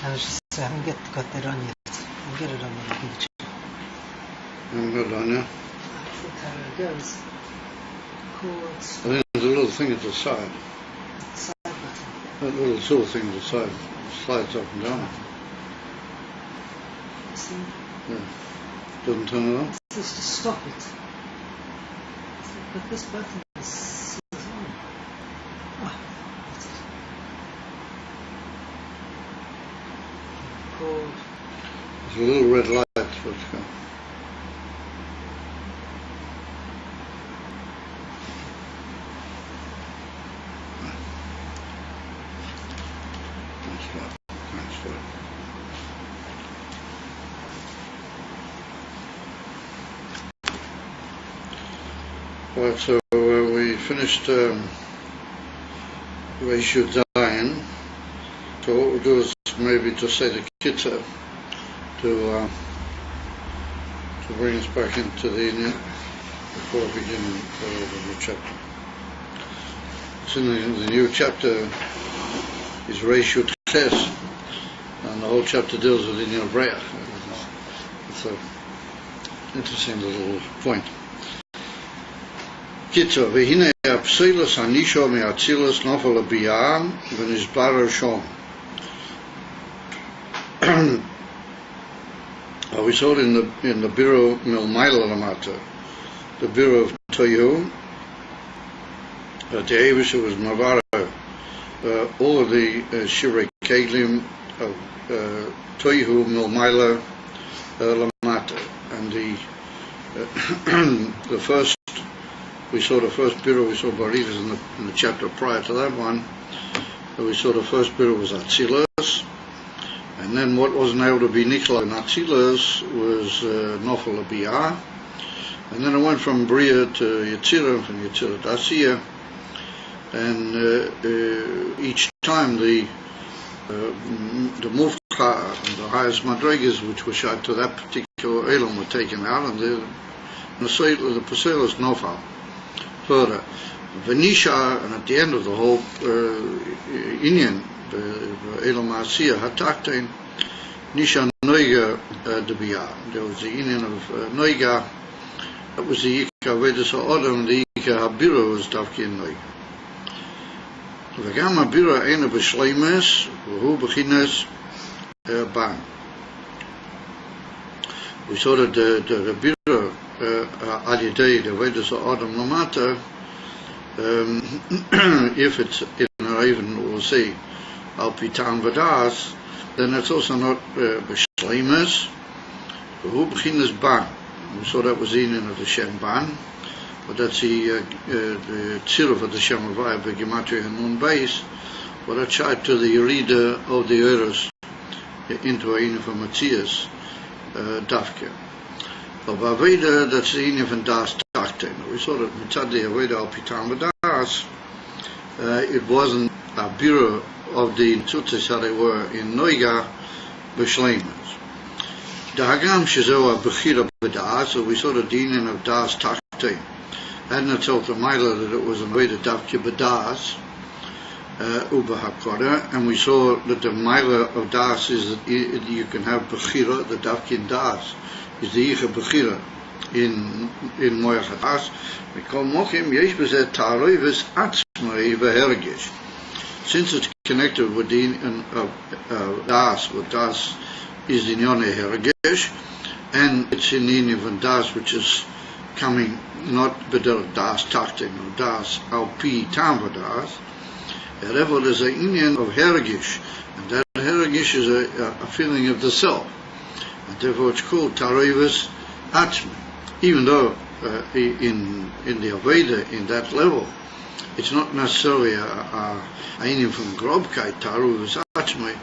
I was just saying, I haven't got that on yet. I'll get it on when I give it to you. I haven't got it on yet. I think how it goes. Chords. I think there's a little thing at the side. Side button. That little silver thing at the side. Slides up and down. See? Yeah. Doesn't turn it on? This is to stop it. But this button is on. Oh, that's it. Chord. There's a little red light for it to go. Right, so we finished ratio Ayin. So what we'll do is maybe just say the Kitzah to bring us back into the Indian before we begin the new chapter. So the new chapter is ratio Ches, and the whole chapter deals with Indian Breach. It's an interesting little point. Kitzer, והנה הפסילוס הנישו מהצילוס נופל לביאה ונשבר שום. We saw it in the Bureau Milmaila Lamata, the Bureau of Toyu, the Avisha was Mavara, all of the Shirei Keglim of Toyu Milmaila Lamata, and the first. We saw the first bureau, we saw Baritas in the chapter prior to that one. We saw the first bureau was Atzilus, and then what wasn't able to be Nikla and Atzilus was Nofel Abiyah, and then it went from Bria to Yetzirah, from Yetzirah to Asiya, and each time the Mufka and the highest Madrigas which were shot to that particular Elam were taken out, and the Paselas Nofal. Further, Venisha, and at the end of the whole Indian, the Elam Asiya Hataktain, Nisha Noiga Debiyah. There was the Indian of Noiga, that was the Ika Vedas Odom, the Ika Habira was Davki Noiga. Vagam Habira Eina Beshleimes, Who Bechines Ban. We saw that the Habira Alidei, the Vedas Adam Lamata, if it's in even we'll say Al Pitan Vadas, then it's also not Beshleimes, Who Bechines Ban. We saw that was in of the Shem Ban, but that's the Tziruf of the Shem Havaya, Begimatria Ayin Beis, but that's tied to the reader of the Eros into Ayin for Matthias Dafke. Of Aveda, that's the Indian from Das Takten. We saw that Mitzad the Aveda al Pitan Vadas, it wasn't a bureau of the Tzutzis how they were in Noiga, Beshleimas. The Hagam Shizua Bechira Vadas, so we saw the Indian of Das Takten. Hadn't it told the Maila that it was an Aveda Dafke Vadas, Uba HaKoda, and we saw that the Maila of Das is that you can have Bechira, the Dafke in Das. Is the Yicha Bechira in Moyach HaDas. We call Mochim Yesh Bezet Ta'aroivis Atzmai V'Hergish. Since it's connected with the Das, what Das is in Yoneh Hergish, and it's in the Indian of Das, which is coming not Bedel Das Takten or Das Alpi Tam Das. Therefore, there's an Indian of Hergish, and that Hergish is a feeling of the self. And therefore it's called Taroivus Atzmi. Even though in the Aveda, in that level, it's not necessarily a Indian from Grobkai, Taroivus Atzmi,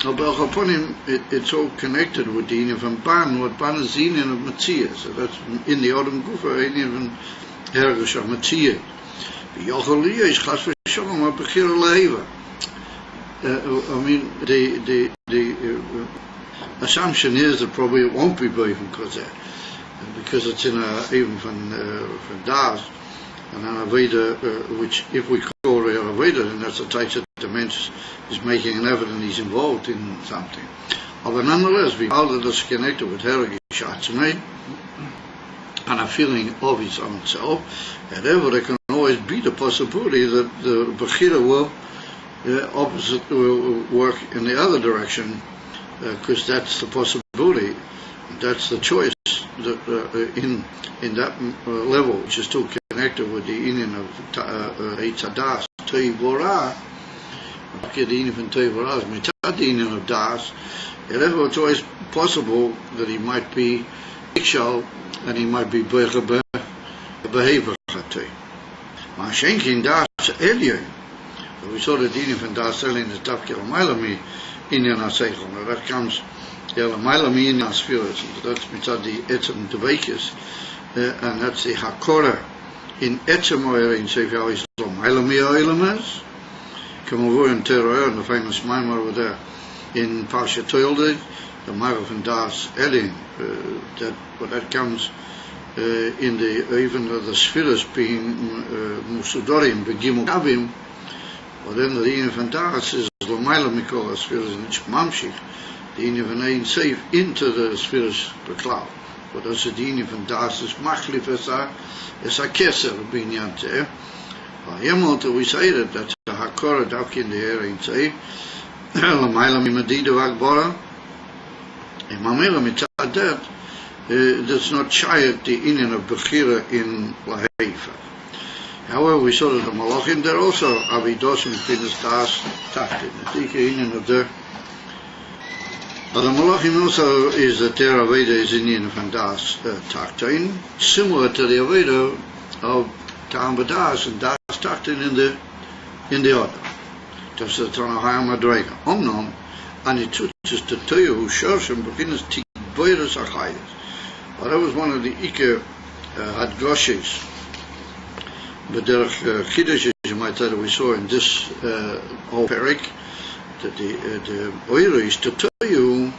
but upon him it's all connected with the Indian from Ban, what Ban is the Indian of Matzia. So that's in the Odom Gufa, Indian from Hergish of Matzia. Yochalia is Chas V'Shalom HaBechira Leheva. I mean, the assumption is that probably it won't be Beifim Kozeh, because it's in even from Das, and an Aveda, which if we call it an Aveda, then that's a Taisha the mensch is making an effort and he's involved in something. But nonetheless, we all that is connected with Herrige Schatzmei and a feeling of his own self, and therefore there can always be the possibility that the Bechira will opposite will work in the other direction, because that's the possibility, that's the choice that in that level, which is still connected with the union of Eitzadas, Teivora, the union of Teivora, Mitad the union of Das, and therefore it's always possible that he might be Ikshal and he might be behavior. Maar Schenking Das Elyon. We saw the union from Das Elyon is Tafke Lamalami Indian Aseichel. Now that comes Lamalami Indian Spirit. That's Mitzad the Etzem Devekis, and that's the Hakora in Etzem Oyer in Sefer is Lamalami Oilemes. Come over in Terror and the famous Maimar over there in Pasha Toilde, the Maimar from Das Elyon. That comes in the even the spheres being Musudorim, Begimul Kavim, but then the Yin van Das is Lomaila Mikola spheres in which Mamshich, the Yin van Ein safe into the spheres the cloud. But as the Yin van Das is Machlif as a Keser Binyante. Yemot we say that that's a Hakora Davki in the air in say Lomaila Mimadido Agbora, and Mamela Mitzad that. That's not Shayat the Indian of Bechira in Lahaifa. However, we saw that the Malachim there also Avidosim Pinas Das Tachtin. The Tika Indian of there. But the Malachim also is the Terra Veda is Indian of Das Tachtin, similar to the Aveda of Tam Badas and Das Tachtin in the order. Just the Tanahaya Madraga. Omnom, and it is to tell you who Shorshim Bechinas Tikboiras Achayas. Well, that was one of the Ike Hadgoshes, but there are Chiddush, you might say, that we saw in this whole parak, that the Oiris to tell you,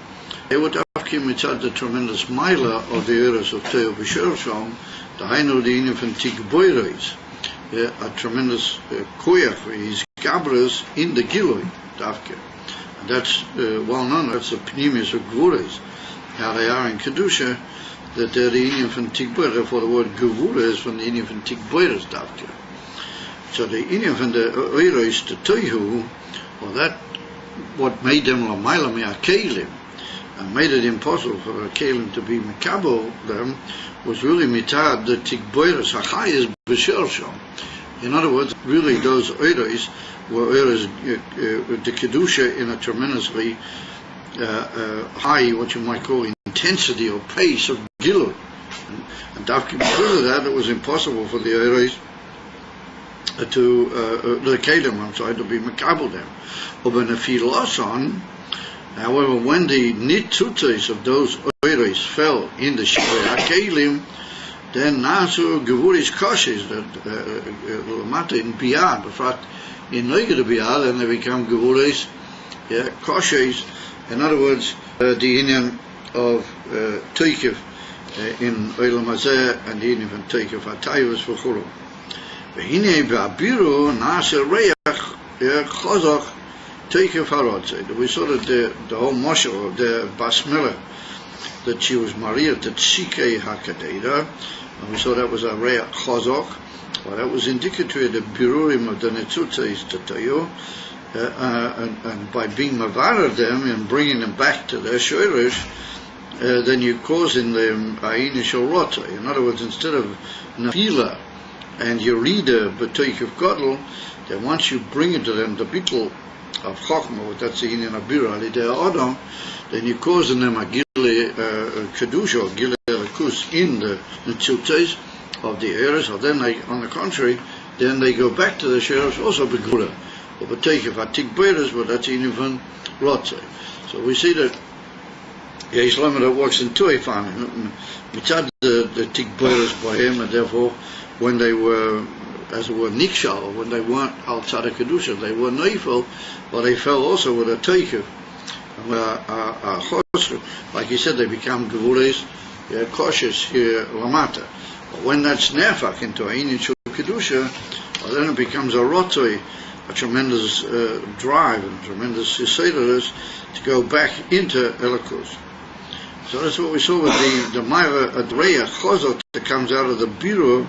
they would ask him mitzad the tremendous Maila of the Oiris of Teo B'Shershom, the Hainu the Infantik Boiris, a tremendous Koyach, his Gabras in the Giloi, Dafke. And that's well known, that's the Pneumius of Gvuras, how they are in Kedusha. That they're the Indian from Tikboira, for the word Gevura is from the Indian from Tikboira's Davka. So the Indian from the Oira is to Toihu, well, that what made them Lamaila Mea Kalim, and made it impossible for a Kalim to be Mekabo them, was really Mitad, the Tikboira's Hachayas B'Shershom. In other words, really those Oiras were Oiras, the Kedusha in a tremendously high, what you might call intensity or pace of Gilur. And because of that, it was impossible for the Oiris the Kalim, to be Makabel them. But when the Filoson, however, when the Nitutas of those Oiris fell in the Shivay Kalim, then Nasu Gevuris Koshes, that Lamata in Biyad, in fact, in Neged Biyad, and they become Gevuris Koshes. In other words, the Indian of Teikev in Oilam Hazeh and the Indian of Teikev Hatayvus for Chulu. V'hinei ba'abiru na'aseh reach chazach Teikev Harodze. We saw that the whole Moshe of the Basmila, that she was Maria Tzike HaKadeira, and we saw that was a reach chazach. Well, that was indicatory of the birurim of the Netzutzes Tatayu. And by being mavar them and bringing them back to their shoirish, then you're causing them ayin shorota. In other words, instead of nafila and your reader b'toik of godel, then once you bring it to them the bittul of chokma, that's the Indian abira alidei adam, then you're causing them a gile kedusha or gile rakus in the tzutes of the eres. Or then they, on the contrary, then they go back to the shoirish also begura. But take if I take bearers, but that's even Rotze. So we see that Islam that works in two family. Mitzad the take bearers by him, and therefore when they were, as it were, Nikshal, when they weren't al tzaddik kedusha, they were neifel, but they fell also with a takev. Like he said, they become gevules, cautious here lamata. But when that's nefak into a initial kedusha, well, then it becomes a rotoi. tremendous drive and tremendous decidedness to go back into Elokus. So that's what we saw with the Myra Adreya Chazot that comes out of the Biru.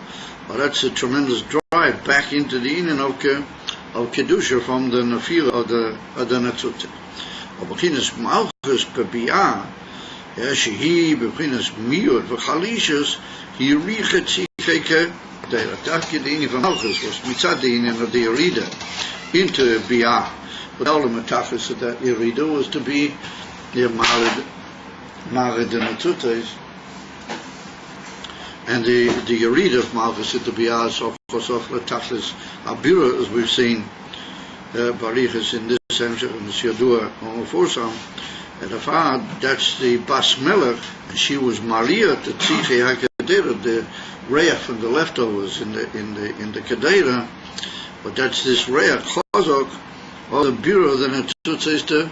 Well, that's a tremendous drive back into the Inyan of Kedusha from the Nafila of the Netzut. Bechinas Malchus Bebiyah, shehi bechinas Miyud v'Chalishus, he richet Sicheke. The Tafkid the Inyan from Malchus was mitzad the Inyan of the Yerida into Biyah. But all the metachos of that Yerida was to be the Marid and Netzutes, and the Yerida of Malchus to Biyah is of course of the Tachlis Abira, as we've seen Barichas in this Hemshech and this Yadua on Forsam. And the father, that's the Bas Melech, and she was Maria to Tziche HaKedera, the Reach from the leftovers in the Kedera. But that's this Reach Chazok, or the Bureau, then it says to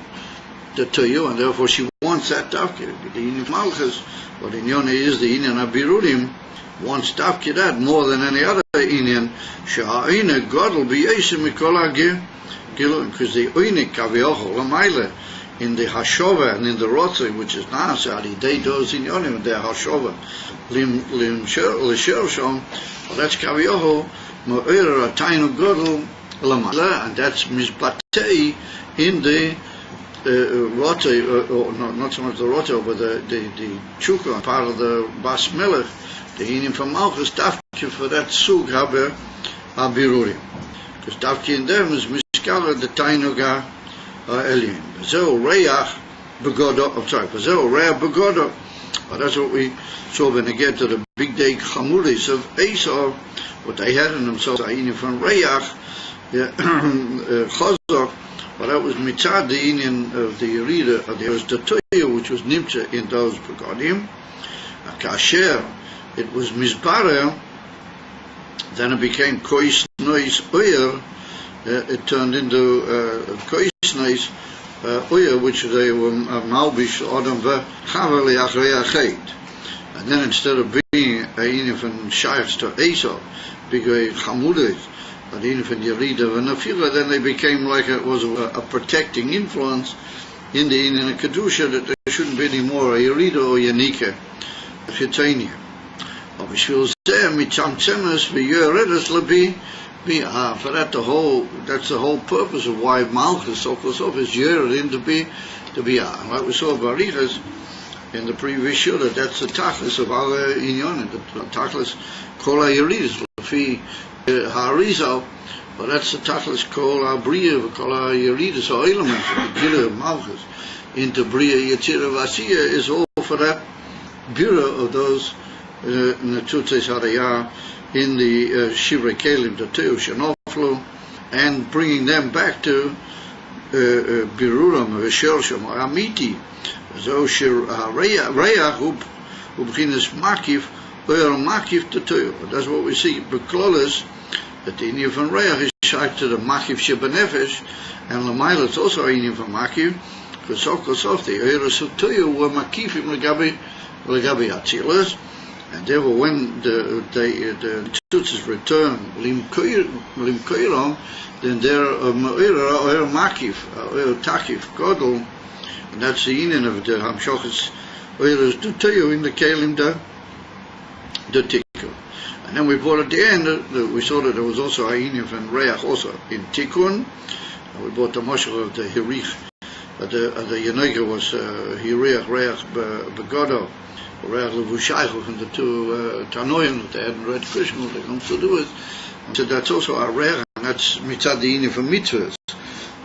you, and therefore she wants that Tafkid. The Inyan Malchus, what in Yoni is the Inyan Abirurim, wants Tafkid that more than any other Inyan. Sha'ayne Godel b'yesem mikol ha'gir, because the Oynik Kaviochol Lamaila, in the Hashova and in the Rotze, which is Naasari, they does in Yonim, the Hashova, Lim Shershom, that's Kavioho, Mo'er Atainu Godel Lamala, and that's Mizbatei in the Rote, or not so much the Rote, but the Chukra, part of the Bas Melech, the Inim from Malchus, Tafki for that Sug Haber Abirurim. Because Tafki in them is Miskala, the Tainuga Elin. Zeo Reach Begodo, Zeo Reach Begodo. That's what we saw when they get to the big day Chamulis of Esau, what they had in themselves, Ayin from Reach, Chazok, but that was Mitzad, the Inyan of the Yerida, there was the Toya, which was Nimcha in those Begodim. Kasher, it was Mizbareh, then it became Kois Nois Oyer, it turned into Kois Nois Oyer, which they were Malbish Odom V'Chaveli Achrei Achet. And then instead of being a Inyan from Shayachs to Esau, big Chamulis, but even from Yerida and Nafila, then they became like it was a protecting influence in the Inyan of Kedusha, that there shouldn't be any more a Yerida or Yanika, Chitania. But Bishvil Zeh Mitzamtzemes V'Yeredes Labi, for that that's the whole purpose of why Malchus so is Yered in to be. And like we saw Barichas in the previous year, that's the Tachlis of our Inyan, the Tachlis Kol HaYerides Lafi Harizal, but that's the Tachlis Kol HaBriya, Kol HaYerides, or elements of the Gila of Malchus into Briya Yetzirah Vasiya is all for that Bira of those Netzutes Harayah in the Shivrei Kelim, the Teu Shenoflu, and bringing them back to Biruram, Veshersham, Amiti, Zoshir Reach, Ubchinis Makif, Oyer Makif to Teu. That's what we see. Beklolis, that the Inyan from Reach is shayked to the Makif Shebenefesh, and Lamaila is also Inyan from Makif, because Sokosof, the Oyers of Teu were Makifim Legabi Atzilas. And therefore, when the Tutzes return Lim Koirom, then they're Me'ira or Makif, or Takif, Godel, and that's the Inyan of the Hamshochas Oiras Duteyu in the Kelim the Tikkun. And then we brought at the end, we saw that there was also Ayin from Reach also in Tikkun, and we brought the Moshel of the Hirich, but the Yenoga was Hirich, Reach, Begodo, Reach Levushaychu from the two Tanoim that they hadn't read Krishna, they come to do it. So that's also a Reach, and that's Mitzad the Inyan from Mitzvahs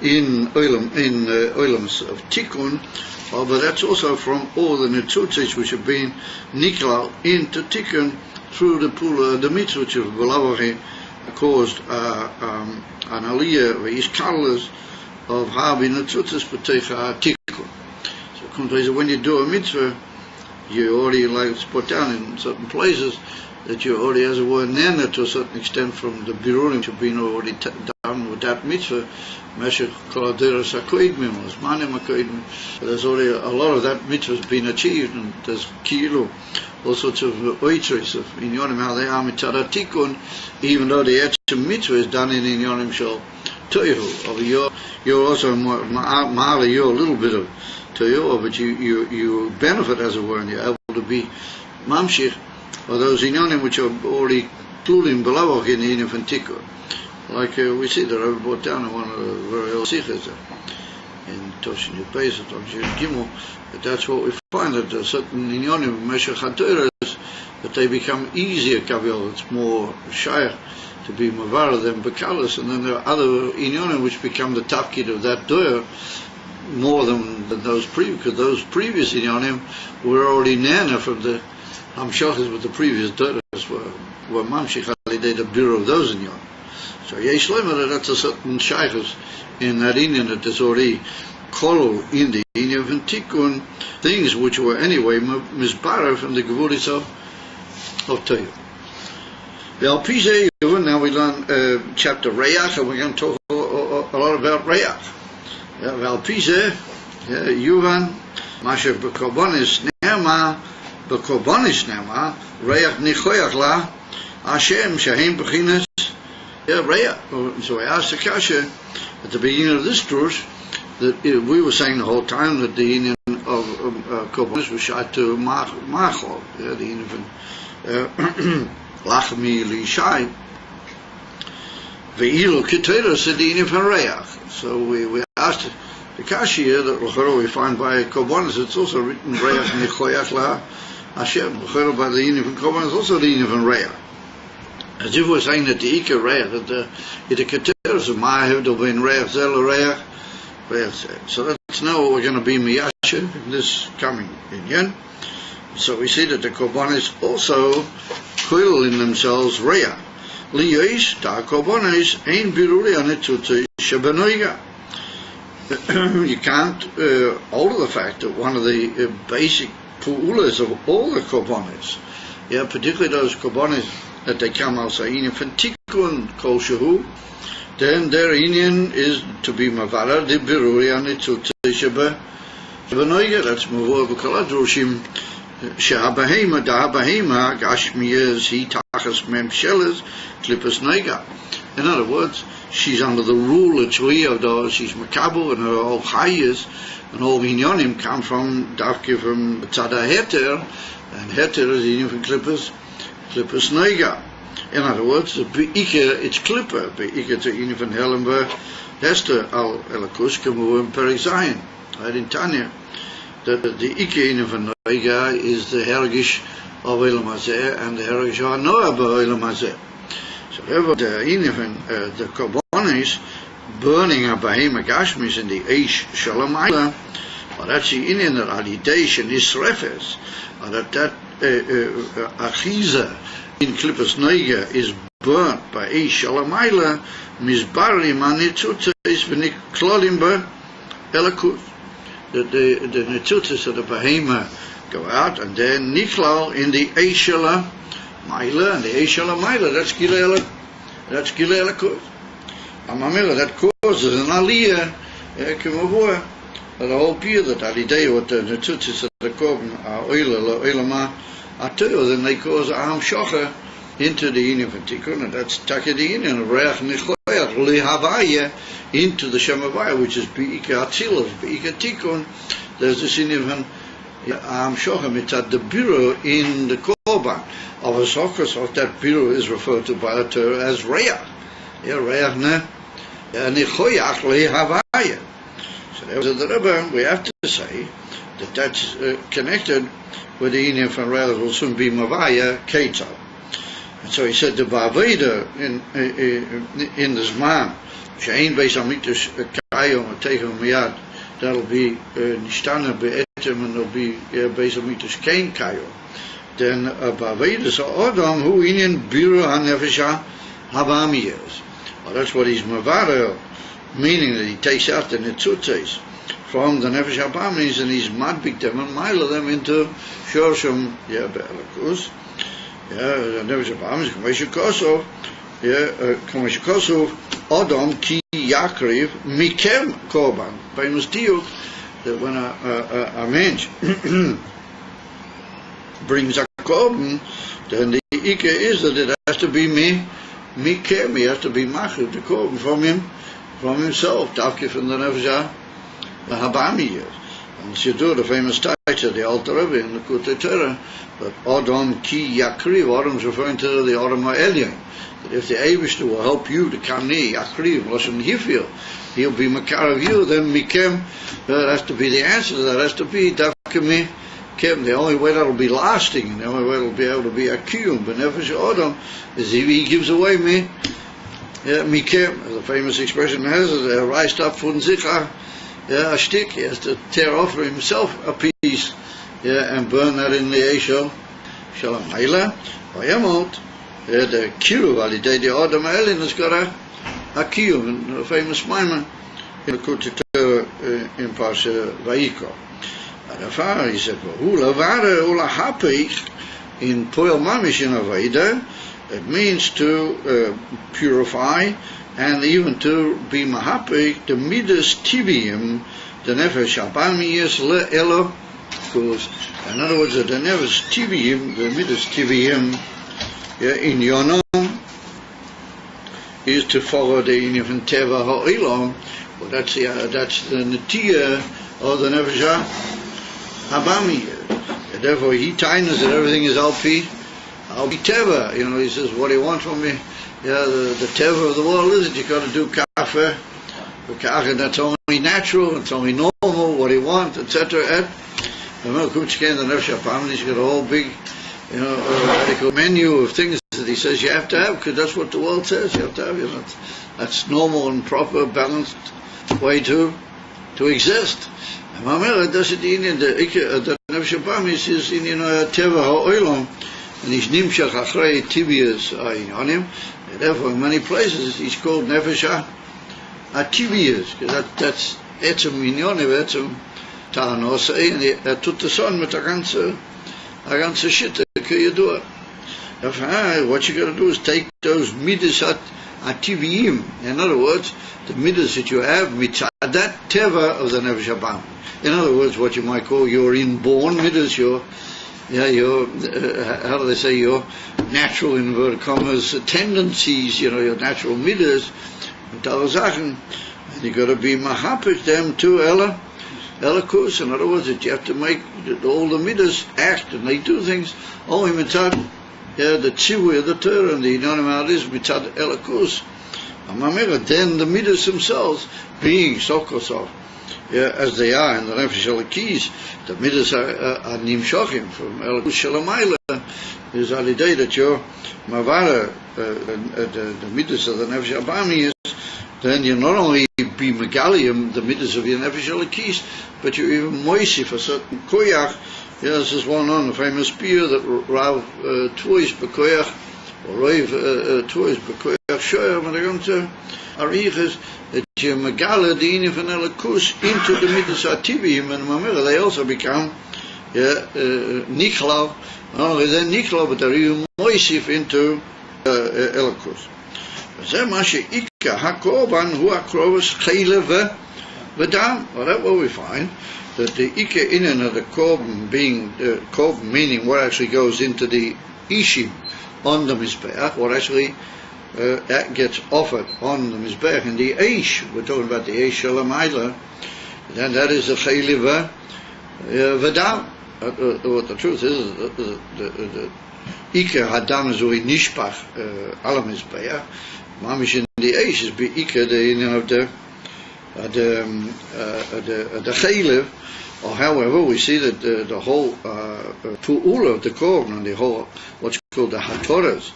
in Oilams of Tikkun, but that's also from all the Netzutzes which have been Niklal into Tikkun through the Pula, the Mitzvah which have caused an Aliyah, Ishkalas of Habi Netzutzes B'Teicha Tikkun. So when you do a Mitzvah, you already like to put down in certain places that you already has a word nana to a certain extent from the birurim which have been already done with that mitzvah. There's already a lot of that mitzvah has been achieved, and there's kilo, all sorts of oitres of inyonim how they are mitzvah tikun, even though the etzem mitzvah is done in inyonim shel toihu. Of you're also ma'ala, you're a little bit of toihu, but you benefit, as it were, and you're able to be mamshich, or those inyanim which are already including below in the inyan from tikkun. Like we see that I brought down in one of the very old sikhs in Ayin Beis, Gimel, that's what we find, that there are certain inyanim meshach haTorah that they become easier kavil. It's more shaykh to be mavara than bekalas, and then there are other inyanim which become the tafkid of that doer more than those previous, because those previous inyanim were already nana from the hamshachas with the previous doers were mamshich alidei the bureau of those inyanim. So yesh lemar, that's a certain shaykhus in that inyan that is already kolu in the inyan from tikkun, things which were anyway misbara from the gevulis of Toyu. Now we learn chapter Reyach, and we're going to talk a lot about Reyach. Valpize, Yuvan, Masha Bekobonis Nema, Reyach Nichoyach La, Hashem Shahim Bechinas, Reyach. So I asked the Kasha at the beginning of this drush that we were saying the whole time that the union of Kobonis was shot to Machol, the union of Lachmi Lishai, Ve'ilu Ketera Sedini Farayach. So we asked the Kashia that L'chora we find by Kobonis, it's also written Reyach Nichoyach La Hashem. L'chora by the union of Kobonis, also the union of Reyach. As if we're saying that the Ika Reyach, that the Ketera is a Mahiv, there'll be in Reyach Zel Reyach. So that's now what we're going to be Miyasha in this coming Inyan. So we see that the Kobonis also coil in themselves Reyach. Liyosh ta Kobonis ein biruri anetzuti shebenoiga. You can't alter the fact that one of the basic pu'ulas of all the Kobonis, particularly those Kobonis that they come also in tikkun kol shehu, then their inyan is to be mavara de biruri anetzuti shebenoiga. That's mavor b'kol hadroshim. Shehabahema dahabahema gashmiyas he tachas memshelas klipas nega. In other words, she's under the rule of Tzvi of those. She's makabel, and her all chayas and all minyanim come from dafke from tzada heter, and heter is the from klipas nega. In other words, the beike it's klipper, beike to in from Helenberg Hester al elakus kemu perik zayin. Right in Tanya, that the ike from Noiga is the hergish of Olam Hazeh and the hergish of Noah Olam Hazeh. So therefore the even the Kobonis burning a Bahema Gashmis in the Eish Shalom Island, or that's the Indian that Alidation is Refes, or that Achiza in Klippas Noiga is burnt by Eish Shalom Island, Mizbari Manitzuta is Venik Klolimba Elakut. The Netzutas of the Bahema go out, and then Niklal in the Eishala Maila, and the Eishala Maila, that's Gilel Kuz. Amamila, that causes an Aliyah, Kimavua, the whole pier that Alidei, what the Netzutas of the Korban, Oilama, Atur, then they cause Am Shocha into the Union of Tikkun, and that's Takadin and Reach Nichoyach, Lihavaya, into the Shemavaya, which is Be'ika Atzilos, Be'ika Tikkun. There's this Union of Am Shocha, it's at the bureau in the Korban of a Sochos, of that bureau is referred to by the Torah as Reach. Reach Nichoyach, Lihavaya. So there was the Rebbe, we have to say that that's connected with the Union from Reach will soon be Mavaya, Ketzal. And so he said the Ba'aveda in this man, Ayin Beis Amitus Kayo Matehum Miyad, that'll be Nishtana Be'etem, and there'll be Beis Amitus Kain Kayo. Then Ba'aveda so Adam who Inyan Biru HaNefesha Habamiyas. Well, that's what he's Mavara, meaning that he takes out the Netzutes from the Nefesh Habamiyas, and he's madbik them and mila them into Shorsham Be'elakus. Nefesh Habamiyas Kameshikoso, Kameshikoso Adam Ki Yakriv Mikem Korban. Famous diuk that when a man brings a korban, then the ike is that it has to be Mikem, he has to be machir the korban from him, from himself, Davke from the Nefesh HaBami. And you do the famous title, the Alter Rebbe in the Kutei Torah, but Adam ki yakriv, Adam's referring to the Adam HaElyon. That if the Eibishter will help you to come near Yakriv, Lashon Hifil, he'll be Makar of you, then Mikem, that has to be the answer to that, has to be Davke Mikem. The only way that will be lasting, the only way it will be able to be Akiyum, Benefesh Adam, is if he gives away me, Mikem, the famous expression has it, rise up von Zicha, a shtick, he has to tear off for himself a piece, and burn that in the Eishel, Shalom Haila, Vayamot, the Kiruv, Alidei, the Adam HaElyon has got a Kiruv, a famous Maimon, in the Kutei Torah in Parsha Vayikra. And the Father, he said, Ula Vare, Ula Hapich, in Poel Mamish in Aveda, it means to purify, and even to be mahapik, the midas tibium, the nefesh habami is le'elo, because in other words, the nefesh tibium, the midas tibium, in yonom, is to follow the inyan teva ha'ilom. Well, that's the netiya of the nefesh habami. Therefore, he tightens that everything is alpi teva. You know, he says, what do you want from me? The teva of the world is that you got to do kafeh, that's only natural, it's only normal, what do you want, etc. And the Nefesh HaBami, he's got a whole big, radical menu of things that he says you have to have, because that's what the world says you have to have. That's normal and proper, balanced way to exist. And Mamela does it in the Nefesh HaBami says in teva ha'olam, and he's nimshach achrei tibias inyanim. Therefore, in many places, he's called Nefesh HaTibias, because that's etzem inyanim, etzem tahanosei, and er tut das an mit a ganze Shitte, kiyadua. What you got to do is take those midas HaTibiyim, in other words, the midas that you have, mitzad that teva of the Nefesh HaBami. In other words, what you might call your inborn midas, your how do they say, your natural, in inverted commas, tendencies, your natural midas, and you got to be mahapik them to elakus. In other words, that you have to make all the midas act, and they do things only mitzad, the tzivui of the Torah, and the inyanim is mitzad elakus. Then the midas themselves, being so-called, as they are in the Nefesh Elokis, the midas are nimshachim from Elokus Shalamayla, is alidei that your mavara, the midas of the Nefesh HaBami is, then you not only be megalium, the midas of your Nefesh Elokis, but you even moisi for certain koyach. This is well known, the famous spear that Rav Tvois Bekoyach, or Rav Tvois Bekoyach Shoyer, when they come to Arichas, that you megala the inyan from Elokus into the midas HaTibiyim, and Mamela, they also become Niklau. Not only they're Niklau, but they're even moisif into Elokus. Well, that's what we find, that the Ika inyan of the korban being korban, meaning what actually goes into the Ishim on the Mizbeach, what actually that gets offered on the Mizbeach, and the Eish, we're talking about the Eish Shalamayla, then that is the Chayliva Vadam. What the truth is, the Ika Hadam Zui Nishpach Ala Mizbeach, Mamish in the Eish is be Ika, the Chayliv, or however, we see that the whole Pu'ula of the Korban, and the whole, what's called the HaTorahs,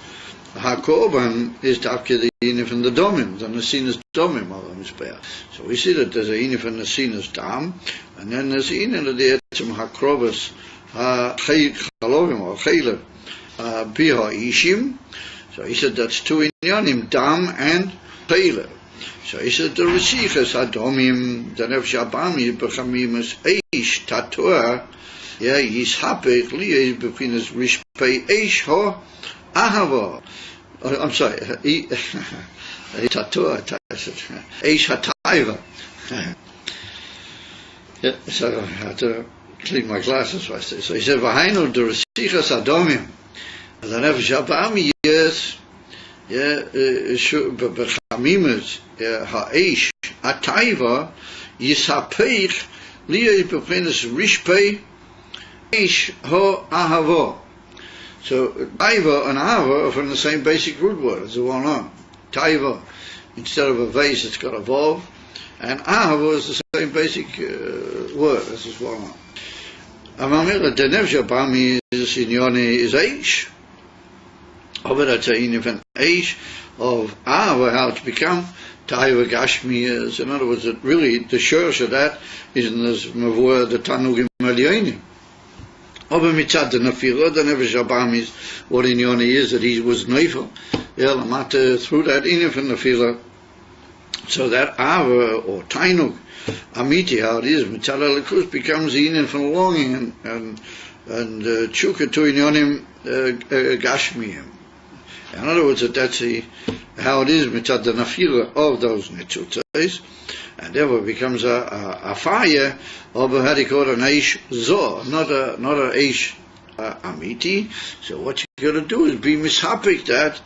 HaKorban is Davke the inyan from the Domim, the Nesinas Domim of the Mizbeach. So we see that there's a inyan from Nesinas Dam, and then there's the inyan of the Etzem HaKrovas HaChalovim or Chaylev Biha Ishim. So he said that's two inyanim, Dam and Chaylev. So he said the Resichas HaDomim, the Nefesh HaBami, Bechamim as Eish Tatua, Yishapech Liyesh Befinas Rishpei Eish Ho Ahava. I'm sorry, Tatua, Eish HaTaiva. So I had to clean my glasses first. So he said, V'hainu the Resichas HaDomim, the Nefesh HaBami, yes, Bechamimus, Ha'esh, ataiva yisapeich liya b'chinas rishpei eish ho-ahavo. So taiva and ahava are from the same basic root word, as well known. Taiva, instead of a vase, it's got a vav, and ahava is the same basic word, as is well known. Amamela the nefesh abami is in yoni is eish. Over that's a an eish of ahava, how it's become taiva gashmi is. In other words, that really the shorsh of that is in this mavur the tanugim alyonim. Over mitzad the nefila, the nefesh abami is what in yoni is that he was neifel. Matter through that inifan nefila. So that ahava or tainug amiti, how it is, mitzad alikus becomes inin from longing and chuka to inyonim gashmiyim. In other words, that's how it is mitzad the nafila of those netzutzes, and therefore becomes a fire of a hadikot an eish zor, not a eish amiti. So what you got to do is be mishapik that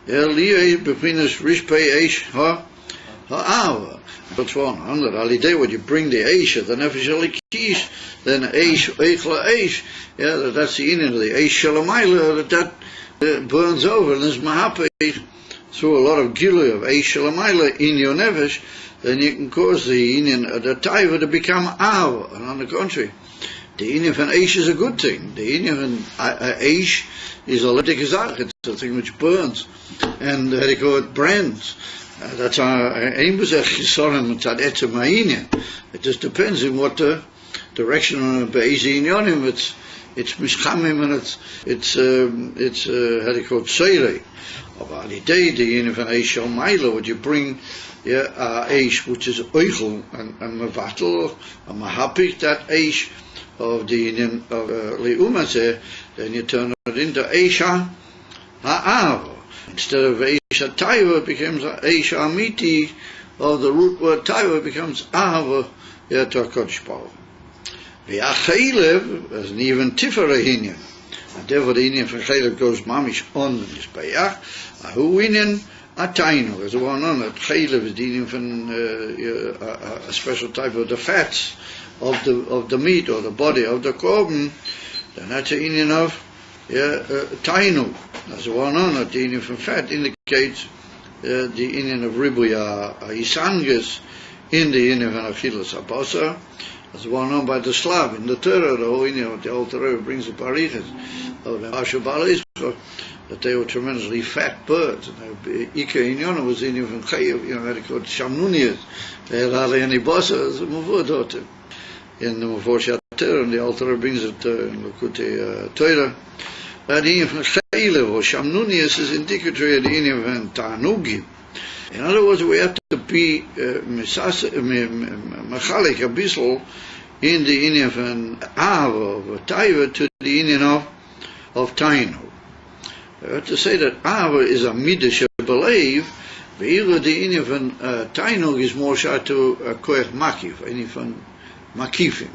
liyei b'chinas rishpei eish ha'ava. What's wrong? Under Alidei, when you bring the eish of the nefesh alikish, then eish eichla eish, that's the inyan of the eish shalamayla, that burns over and is mahapeh through a lot of gilu of eish shalamayla in your nefesh, then you can cause the inyan of the taiva to become ava. And on the contrary, the inyan of eish is a good thing. The inyan of eish is a letik, it's a thing which burns, and they call it brands. That's Ayin Beis chisorim mitzad etzem ha'inyan. It just depends in what direction on be'ez inyanim it's mishchamim, and it's how do you call it, seirei. Of alidei the inyan of eish al maila, would you bring eish which is oichel and mevatel and mahapik that eish of the inyan of leumazeh, then you turn it into eish ha'av. Instead of eish taiva, it becomes eish amiti of the root word taiva, becomes ahava to HaKadosh Baruch Hu. V'achaylev as an even tiferet hinyan, and therefore the hinyan for chaylev goes mamish on the mizbeach. Ahu hinyan atainu, as one on that chaylev is the hinyan from a special type of the fats of the meat or the body of the korban. Then that's a hinyan of tainu. As one on that the inyan from fat indicates the inyan of ribuya isangas in the inyan of achilas abasa, as one on by the Slav in the Torah. The whole inyan of the old Torah brings the parichas of the Asher Balis, that they were tremendously fat birds, and Ika inyan was inyan from chayav, how they called shamnunias. They had hardly any basa as a mavur daughter in the Mavor Torah, and the old Torah brings it in Likutei Torah. That inyan from chaylev or shamnunias is indicatory of the inyan from tanugim. In other words, we have to be machalik a bisol in the inyan from ava of taiva to the inyan of tainu. We have to say that ava is a midah shebelev, ve'ila the inyan from tainu is more shar to a koech makif, inyan from makifim.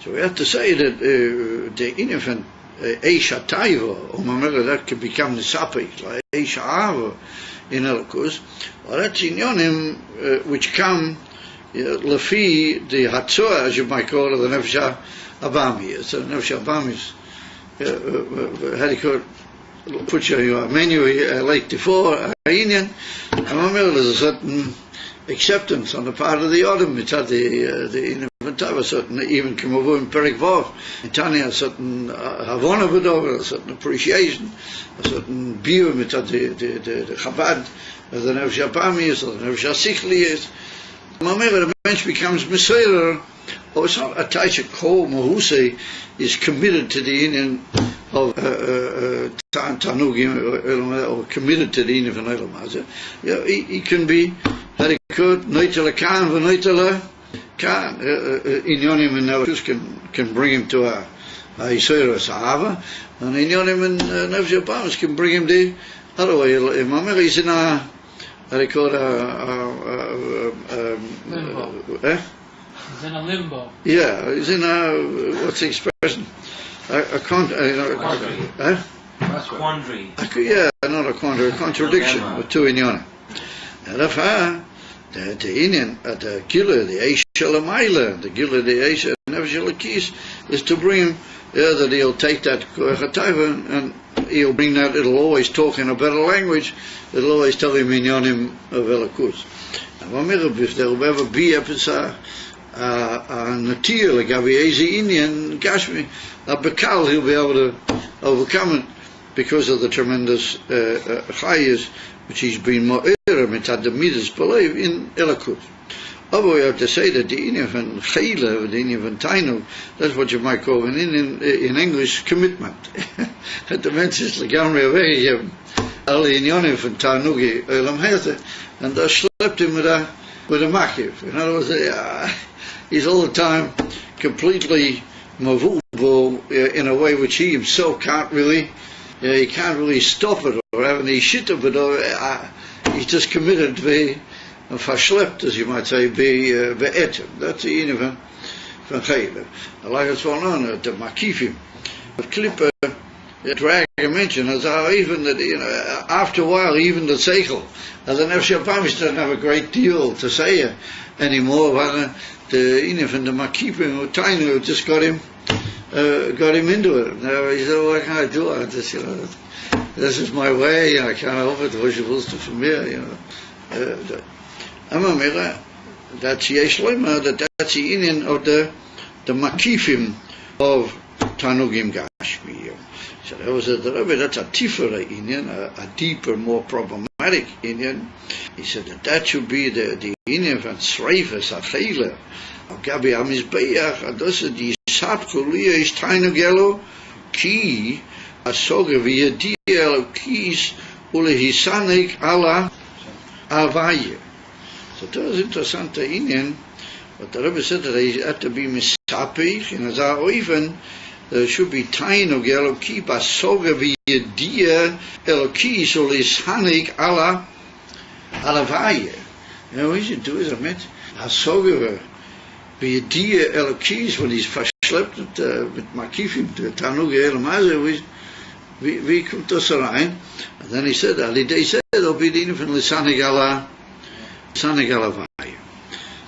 So we have to say that the inyan from eish taiva, or mamela, that can become the sapik, like eish ava in Elikus, or that's inyonim which come lefi the hatzor, as you might call it, the nefesh abami. So the nefesh abami is how do you call it? Put your menu like before inyan, and mamela, there's a certain acceptance on the part of the other mitzad the a certain even Kimavur in Perik Vav in Tanya, a certain Havana Vadova, a certain appreciation, a certain view mitzad the Chabad, the Nefesh Apami is, the Nefesh Asichli is. Mamela, the bench becomes Messiah, or it's not a Taisha Kol Mahuse is committed to the inyan of Tanugim, or committed to the inyan of an Elamazah. He can be that he could Neitela Khan, Neitela Khan. Inyonim and Nefesh can bring him to a Yisrael Sahava, and Inyonim and Nefesh Abamis can bring him the other way. Mamela, he's in a they call it limbo. He's in a limbo. Yeah, he's in a, what's the expression? A quandary. Quandary. Yeah, not a quandary, a contradiction with two inyonim. And if the Indian at the Gila, the Aisha Lamaila, the Gila, the Aisha, Nefesh is to bring him, that he'll take that Koyachataiva and he'll bring that, it'll always talk in a better language, it'll always tell him Inyanim of Elakus. And if there will ever be a Natir, like Aviezi Indian, Gashmi, a Bekal, he'll be able to overcome it because of the tremendous Chayas which he's been more mitzad the midas believe in Elakus. Although we have to say that the Inyan van Chayla, the Inyan van Tainug, that's what you might call in English commitment. At the mentions legamri away, Ali Inyan van Tainug Elam Hete, and they slept him with a makiv. In other words, he's all the time completely mavubal in a way which he himself can't really. He can't really stop it or have any shit of it, or he's just committed to be verschlept, as you might say, be etem. That's the Inyan van Chayla. Like it's well known, the Makifim. But Klipper, drag a mention, as how even that, after a while, even the Seichel, as an Efshapamish doesn't have a great deal to say anymore, but the Inyan van the Makifim, Tainu, just got him into it. Now he said, what can I do? I just, this is my way, I can't help it, was you supposed to from here, that's Yesh Lema, that's the Inyan of the Makifim of Tanugim Gashmi. So that was that's a tifera Inyan, a deeper, more problematic Inyan. He said that should be the Inyan van Sreifes, Achela, of Gabi Amizbeach, and those are the Sapkulia is Tainugelo, Ki, Asoga Viadiel, Kis, Ulehisanik, Allah, Avaye. So that was interessante Inyan, but the Rebbe said that he had to be Misapich, and as I even there should be Tainug Eloki Basoga Viadia Elokis Ulehisanik, Allah, Alavaye. What you should do is, Asoga Viadia Elokis, when he's verschleppt mit Makifim, the Tanug Elamaze, wie kommt das rein? And then he said, they said, ob die Inyan van Lisanig Alavaya.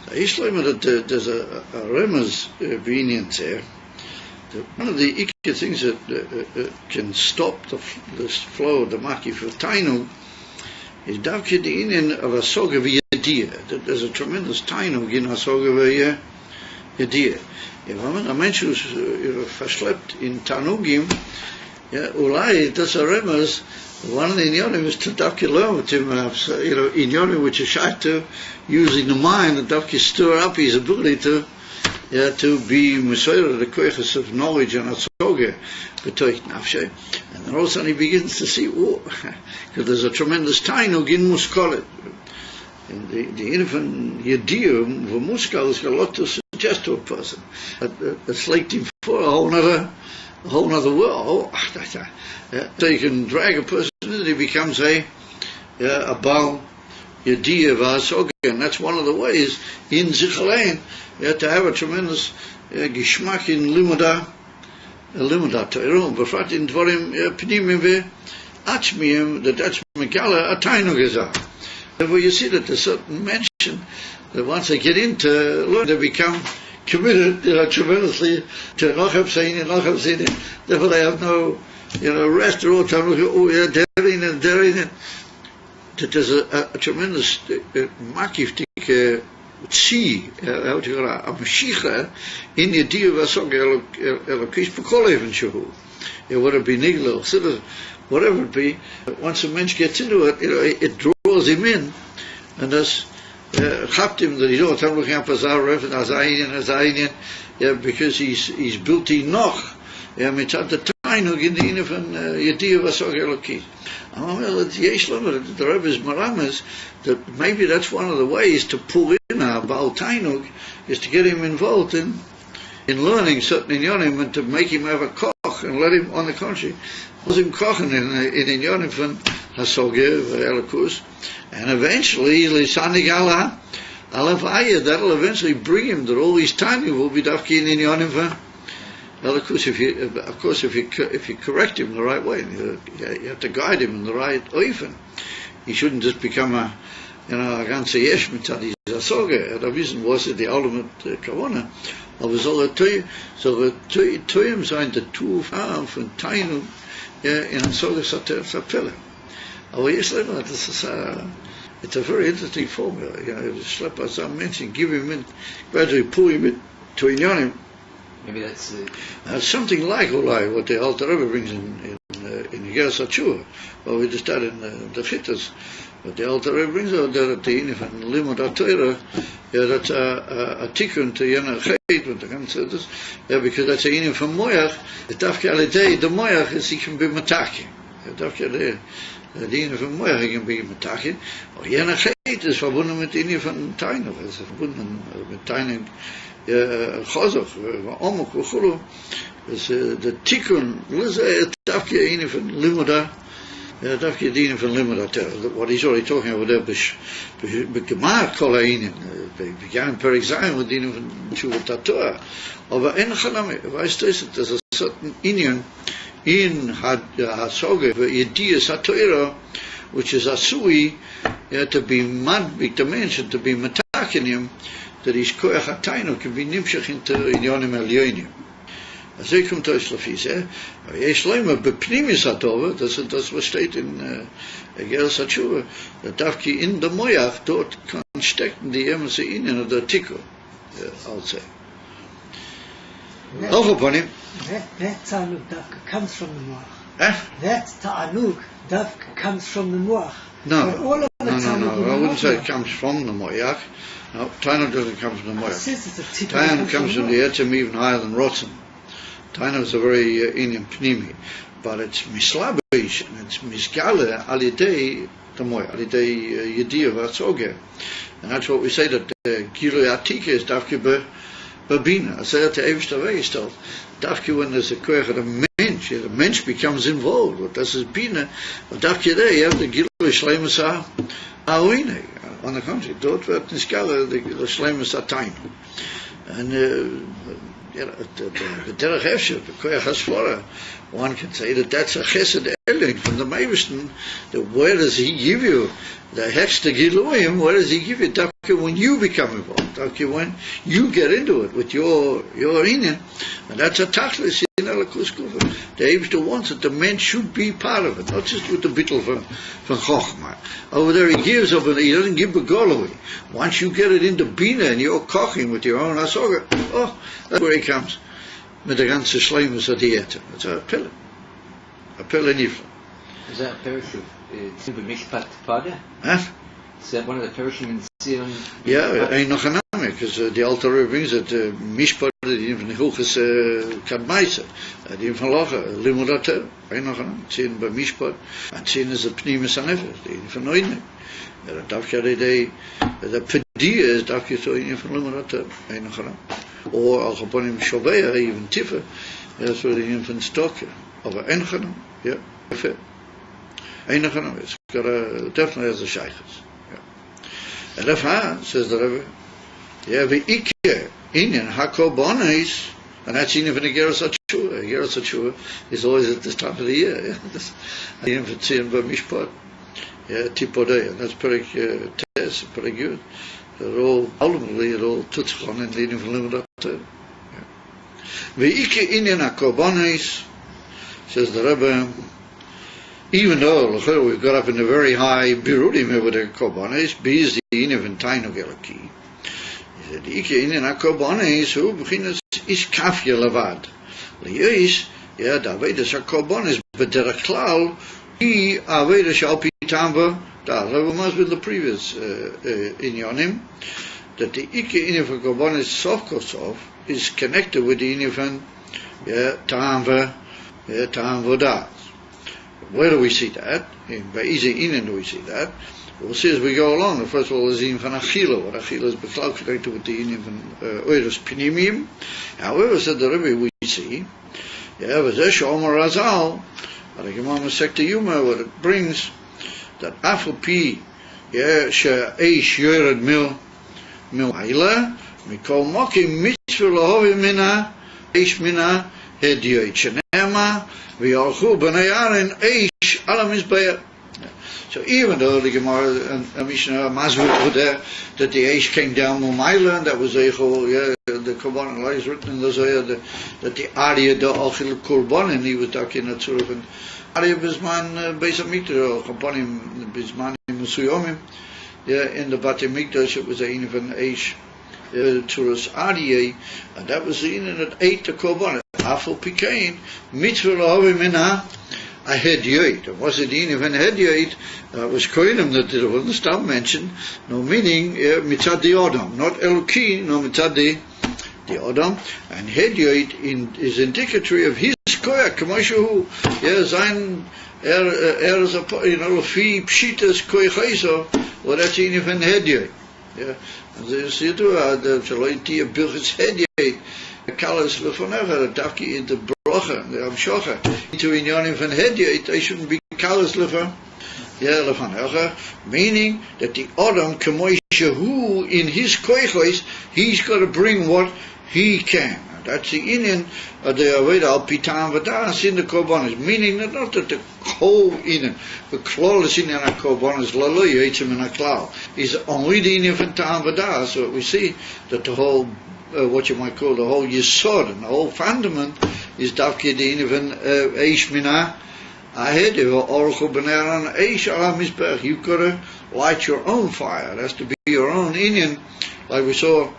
Ich glaube that there's a Remez Inyan there. One of the ikka things that can stop the flow of the Makif of Tainug is davke the Inyan of Asoga Viadia. There's a tremendous Tainug in Asoga Viadia. If a mensch who's verschleppt in Tanugim, ulai, that's a Remez. One of the Inyanim is to davke learn with him, Inyanim which is shy to using the mind and davke stir up his ability to be Messiah, the koiches of knowledge and Asoga, betoich nafshe. And then all of a sudden he begins to see, because there's a tremendous Tainug in Muskolet. And the infant Yediyum, the Muskal, has got a lot to suggest to a person. It's like for a whole other world. So you can drag a person and he becomes a Baal Yediyah V'Asoga, and that's one of the ways in Zichalein to have a tremendous Gishmak in Limudah Torah, Befrat in Dvarim Pnimim Ve'Atzmiyim, that's Megala a Tainug Gezah. Therefore you see that there's certain mention that once they get into learn, they become committed tremendously to Nochav Seinin. Therefore they have no rest. They're all time looking, daring. That there's a tremendous makif tzi, how do you call it, a mashiach in the idea of Asoga Elokish B'Kol Even Shehu. It would have been Niglo, whatever it be. Once a mensch gets into it, it draws him in, and that's chapt him that he's all time looking up as Arif and as Ayin, because he's built in noch, mitzad the Tainug in the Inyan van Yediyah Asoga Elokish. The Rebbe's Maramas, that maybe that's one of the ways to pull in a Baal Tainug, is to get him involved in learning certain Inyanim and to make him have a koch and let him, on the contrary, let him kochen in Inyanim van Hasoge Elokus, and eventually Lisanig Allah Alavaya, that'll eventually bring him that all these Tainug will be dafki in Inyanim van Elokus. If you correct him the right way, you have to guide him in the right oifen. He shouldn't just become a ganze Jesch mit dieser Sorge, da wissen, was ist die ultimate Corona, aber soll Toyim sein, der Tuf von Teinung, in einer Sorge Sapelle. Aber jetzt leider, das ist it's a very interesting formula. Slap by some mention, give him in, gradually pull him in to Inyanim. Maybe that's something like what the Alter Rebbe brings in Geras HaTshuva. Well, we just started in the Chittas. But the Alter Rebbe brings out there at the Inif and Limud HaTorah, that's a tikkun to Yana Chet, what the Gan said this, because that's a Inif from Moyach, the Dafke Alidei, the Moyach is he can be Mataki. Dafke Alidei. Die Ine van Moyach can be Mataki. Or Yana Chet is verbunden mit Ine van Tainach, is verbunden mit Tainach Chazach, Omok, Chulu. Dus de tikkun, Dafke Ine van Limuda, Dafke die Ine van Limuda. What he's already talking about there, Gemacht Kol Hainin. They began in Perek Zayin with Ine van Tshuva Tatorah. Aber en Chanami, weißt du, there's a certain Inyan in Hasoge, Yediyas HaTorah, which is Asui, to be madbik, to mention, to be matakinim, that his koyach hatainu can be nimshach into inyonim elyonim. As they come to Islafis, yesh leima bepnimis hatova, das was steht in Geras HaTshuva, that dafki in the moyach, dort kann stecken die emse innen of the tikko, I'll say. Auch upon him. That ta'anug dafka comes from the moach. That ta'anug dafka comes from the moach. No, I wouldn't say it comes from the moyach. No, Tainuk doesn't come from the moyach. Tainuk comes from the etzem even higher than rotzen. Tainuk is a very Indian pnimi, but it's mislabish and it's misgale alidei the moyach, alidei yediyah v'atzoge, and that's what we say that Gilui Atika is dafke Babina, I say that to Eivishter Wegestelt. Dafke when there's a koyach of the mensch becomes involved. What does it bina? But dafke there you have the Gilui Shleimus HaAwine. On the contrary, dort wird niskala the Shleimus HaTainu. And the Derech Efsher, the koyach HaSfora, one can say that that's a chesed elin from the Meivishten. Where does he give you the hexta giluim? Where does he give you dafke when you become involved? Dafke when you get into it with your inyan, and that's a tachlis in Elakus Kufa. The Eibishter wants that the man should be part of it, not just with the bittel from Chochmah. Over there he gives of it, he doesn't give begoloi. Once you get it into Bina and you're koching with your own asoga, that's where he comes. Mit der ganze Schleimus of the Etem. It's a pille nifla. Is that a parish of Tzibur Mishpat Pada? Is that one of the parishim in Zion? Yeah, ain't noch an name, because the Alter Rebbe brings it, Mishpat, die von Hilchus Kadmaisa, die von Lacha, Limud HaTorah, ain't noch an name, Zion bei Mishpat, and Zion is a Pnimis HaNefesh, die von Neune. Dafke the Pedia is Dafke so in von Limud HaTorah, ain't noch an name. Or al upon him Shobeya, even Tiffer, that's where the infant stocker. Aber ein Chanam, yeah, fair. Ein Chanam, it's got definitely has a shaykhs. And Lefa says the Rebbe, ve'ike inyan hakobonis, and that's in the Geras HaTshuva. Geras HaTshuva is always at this time of the year. The infant Tzion B'Mishpat, Tipodei, and that's very tes, very good. They're all ultimately tutzchon and leading from Limud HaTorah. Ve'ike inyan hakobonis, says the Rebbe, even though we've got up in the very high birudim over the korbanos, bees the iniv and tainug elaki. He said, "Ike inin hakorbanos hu b'chinas ish kafya levad. Liyis, da avedas hakorbanos b'derech klal he avedas al pi tamva da." That must be the previous inyanim that the Ike iniv hakorbanos sof kosov is connected with the iniv and tamva vodah. Where do we see that? In Be'izeh Inen do we see that? We'll see as we go along. First of all, is in van Achila. What Achila is beklal connected with the Inen van Oiros Pinimim. However, said the Rebbe, we see, V'zesh Omer Razal, but the Gemara Masechta Yuma, what it brings, that Afal Pi, She'eish Yored Mil Haila, Mikol Mokim Mitzvah Lahovi Mina, Eish Mina, Hedioy Chenema, v'yalchu b'nei Aaron eish ala mizbeach. So even though the Gemara and Mishnah Masvur there that the Eish came down Mumayla, that was the Korban is written in the Zohar that the Arya da Achil Korban, and he was talking at sort of an Arya Bisman Beis Hamikdash, Korbanim Bisman Musuyomim. In the Bate Mikdash it was an even Eish Turas Arya, and that was the Inin that ate the Korban. Afal Pikain Mitzvah Lahavim Minha. I had yoit. Was it even had yoit? Was koinim that it wasn't stop mentioned. No meaning mitzad the Adam, not Eloki, no mitzad the Adam. And had yoit is indicatory of his koyak. Kamashu, sein is a fi pshitas koychaiso. Or that's even had yoit. And this you do the shaloiti of bilchis had yoit. Kalas lefonecha daki in the brocha, the amshocha. Into inyanim van hedya, they shouldn't be kalas lefonecha, meaning that the Adam kamoishahu in his koichos, he's got to bring what he can. That's the inyan of the aveda al pitam vadas in the korbanos, meaning that not that the whole inyan, the klawless inyan of korbanos laloy yitzim in a klal, is only the inyan van tam vadas. So we see that the whole what you might call the whole yesod and the whole fundament is davke the even eish mina ahead of oracle benaran eish ala misbech. You've got to light your own fire. It has to be your own inyan, like we saw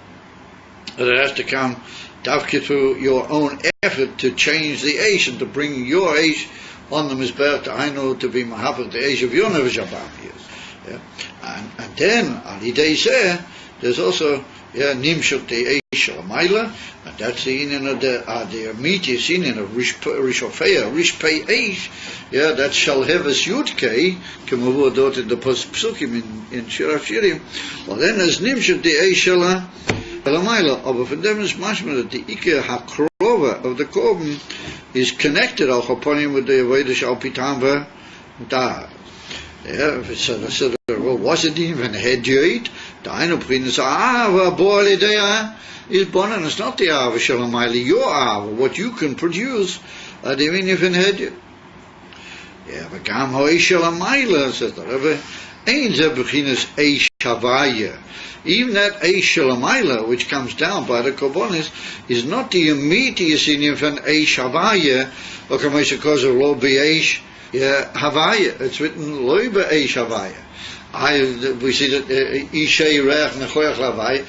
that it has to come davke through your own effort to change the eish and to bring your eish on the misbech to I know to be mahafat the eish of your nevashabam. And then alidei seh there's also nimshot the eish shalamayla, and that's the inyan of the meatius inyan of rishofeya rishpei eish. That shall have a yudkei kemavur dot in the psukim in Shir Shirim. Well, then there's nimshot the eish shalamayla. But for them is mashma that the ikar hakrova of the korban is connected al chaponim with the avodah shal pitam v'dah. So well, was it even hediyot? The Ainu Prince boile there is bonan. It's not the Ava Shalamayli, your Ava, what you can produce. The even hediyot. But Gam Hoi Shalamayla says the Rebbe. Ain't the beginners Eish Havaya. Even that Eish Shalamayla, which comes down by the Korbanis, is not the immediate inyan from Eish Havaya, or because of Lo B'Eish Havaya. It's written Lo B'Eish Havaya. We see that Ishei Reach Nechoyach Lavai.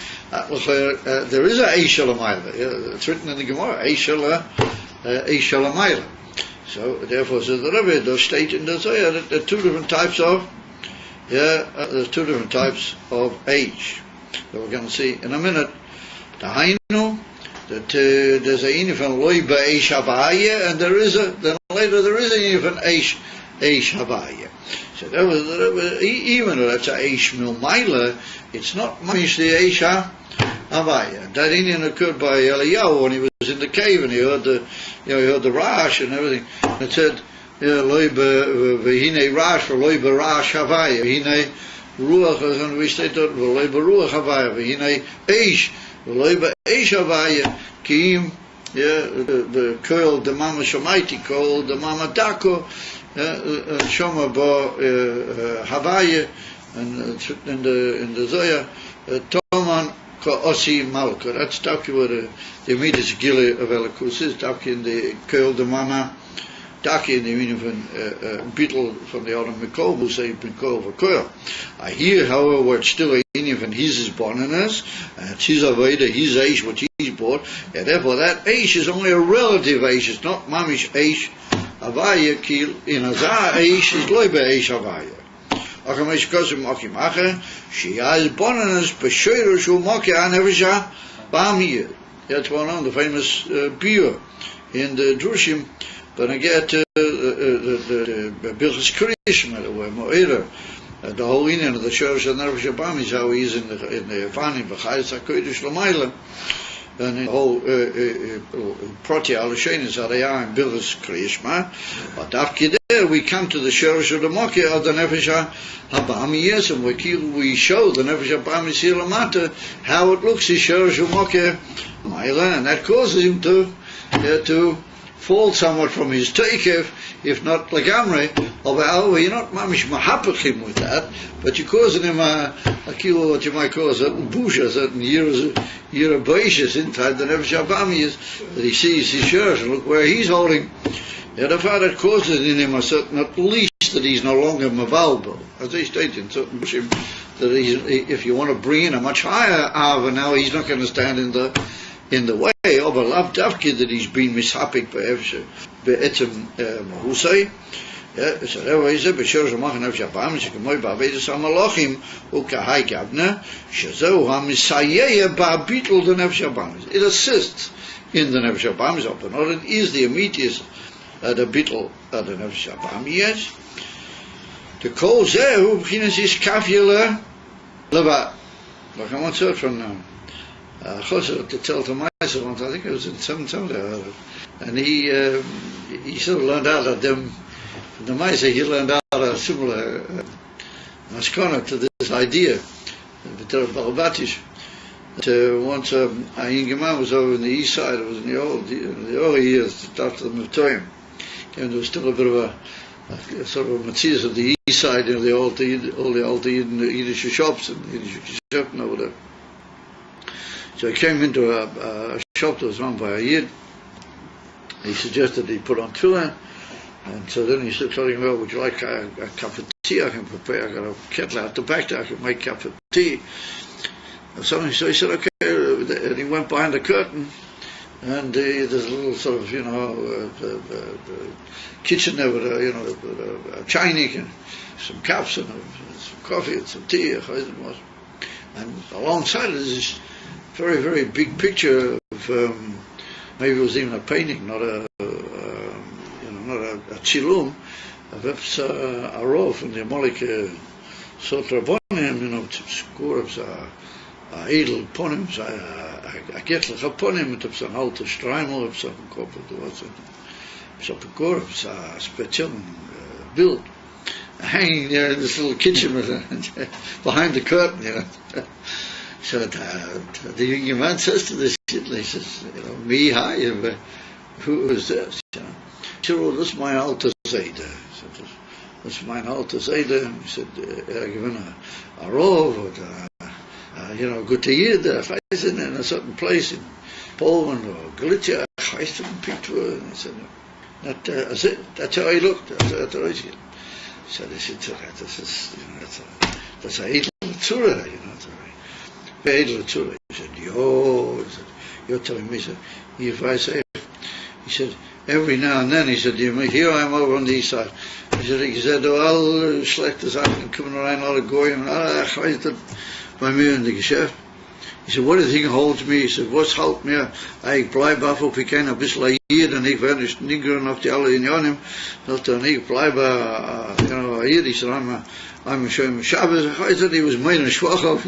There is a Eish Shalamayla. It's written in the Gemara Eish Shalamayla. So therefore, says the Rebbe does state in the Zohar that there are two different types of there's two different types of Eish that we're going to see in a minute. The Hainu that there's a inifan Loi B'Eish Havaya, and then later there is a inifan Eish Havaya. So that was even though that's a Eish Milmaila, it's not mamish the Eish Havaya. That Indian occurred by Eliyahu when he was in the cave and he heard the rash and everything. And it said Loi V'Hine Rash for Loi B'Rash Havaya. V'Hine Ruach, and we stated Loi B'Ruach Havaya. V'Hine Eish Loi B'Eish Havaya. Kim the Koil the Mama Shamaiti Koil the Mama Dako. Shoma Bo Havaya, and in the Zohar Toman Ko Osi Malko. That's talking about the immediate gili of Elikus is talking in the Koil the Mama Daki in the meaning of beetle from the autumn Mikol who say Mikol for Koil. I hear, however, where it's still a even his is born in us, and it's his Aveda, his Aish, what he's bought, and therefore that Aish is only a relative Aish, it's not Mamish Aish Havaya kil in azah eish is loy be'eish havaya. Akamesh kosim okim acher shiyaz bonanas b'shoyro shu moki anevisha ba'amiyah. That's one on the famous beer in the Drushim. But I get the Bilchus Krishma, the Moira, the whole Indian of the Shorosh Anevisha Ba'am is how he is in the Fanim v'chayis hakodesh l'mayla. And the whole Proti Alushain is how they are in Bilchus Krishma. But after there we come to the Shorosh of the Moki of the Nefesh HaBa'am, yes, and we show the Nefesh HaBa'am is here Lamata, how it looks, his Shorosh of Moki Mayla, and that causes him to fall somewhat from his takeoff if not legamre, or you're not mamish mahapachim with that, but you're causing him a kilo, what you might call a certain bush, a certain year of boishes inside the Nefesh Abami is, that he sees his shirt, and look where he's holding. The father causes in him a certain, at least that he's no longer mavalbo, as they state in certain bushim, that if you want to bring in a much higher ava now, he's not going to stand in the way of a lav davki that he's been mishapik be'etzem mahusay. So that way, b'shor shemach nefesh abam shekemoy ba'avedus hamalachim ukahai gavna shezeu hamisayeh ba'abitl the nefesh abam. It assists in the nefesh abam. It is the immediate the bitl the nefesh abam. Yes. The kol zehu b'chinas is kafyela leva. Like I once heard from Chosser to tell to myself once, I think it was in 770, and he sort of learned out of them, the Maisa, he learned out a similar maskana to this idea, the Balabatish, that once Ayin was over in the east side, it was in the early years, after the Matoyim, and there was still a bit of a sort of a Matthias of the east side, you know, all the old Yiddish shops and Yiddish shops and over there. So I came into a shop that was run by a Yid. He suggested he put on tefillin, and so then he started telling me, well, would you like a cup of tea? I can prepare. I got a kettle out the back there. I can make a cup of tea. So he said, okay. And he went behind the curtain, and there's a little sort of, kitchen there with a chinik and some cups and some coffee and some tea. And alongside it is this very, very big picture of maybe it was even a painting, not a chilum, of a row from the Amalek Sotra Bonim, to score of a edel ponim, a getlach a ponim, to an alter streimel, of some couple of words, so a core of a special build, hanging there in this little kitchen behind the curtain, So the young man says to the shit, he says, me, hi, who is this? Sure, this is my alter Zayda. This is my alter Zayda. He said, given a rov, or good to you, in a certain place in Poland or Galicia, I used to speak to her, and he said, that's it, that's how he looked, that's how he said. So they said, that's a edel tzura, he said, you're telling me, he said, if I say, he said, every now and then, he said, here I am over on the east side. He said, all schlechte Sachen coming around, all the goyim, by me in the geschäft. He said, what do you think holds me? He said, what's halt mir? Ich bleibe af op ik een bissel hier, en ik werde niet gern auf die alle Unionen, and ich bleibe, hier. He said, I'm a Shem Shabbos. I said he was mine and schwach off,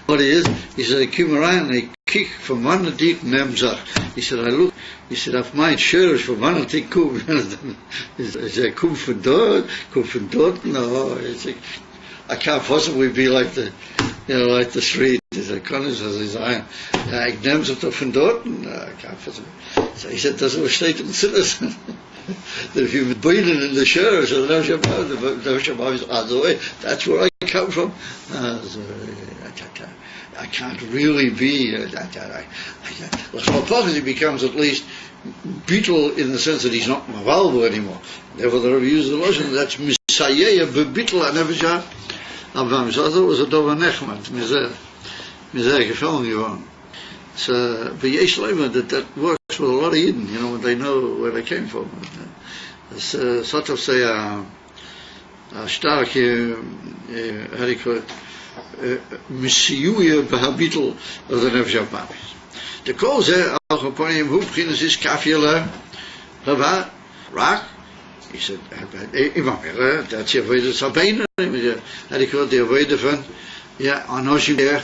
What he is, he said, I came around and I kick from one deep Nemzach. He said, I look, he said, I've mine shares from one of the kum. He said, come from dort, no. He said, I can't possibly be like the street. He said, Connors as his iron. I Nemzach from dort, I can't possibly. So he said, that's what state and citizen. That if you've been in the shares, so the Shabbat is on the way. That's where I come from. I can't really be he becomes at least bittul in the sense that he's not mavalvo anymore. Therefore the Rebbe used the lotion that's misayeh bebittul anefesh abam. So I thought it was a dover nechmat mizeh gefallen geworden. So b'yesh leimer that works with a lot of Yidden, when they know where they came from. It's sort of say a stark how do you call it, misiyuya b'habitl of the nefesh abam. The kol zeh al chaponim hu b'chinas is kafyela lava rak. He said, imam, that's your way to sabena. How do you call it, the way to fun? Anoshim there,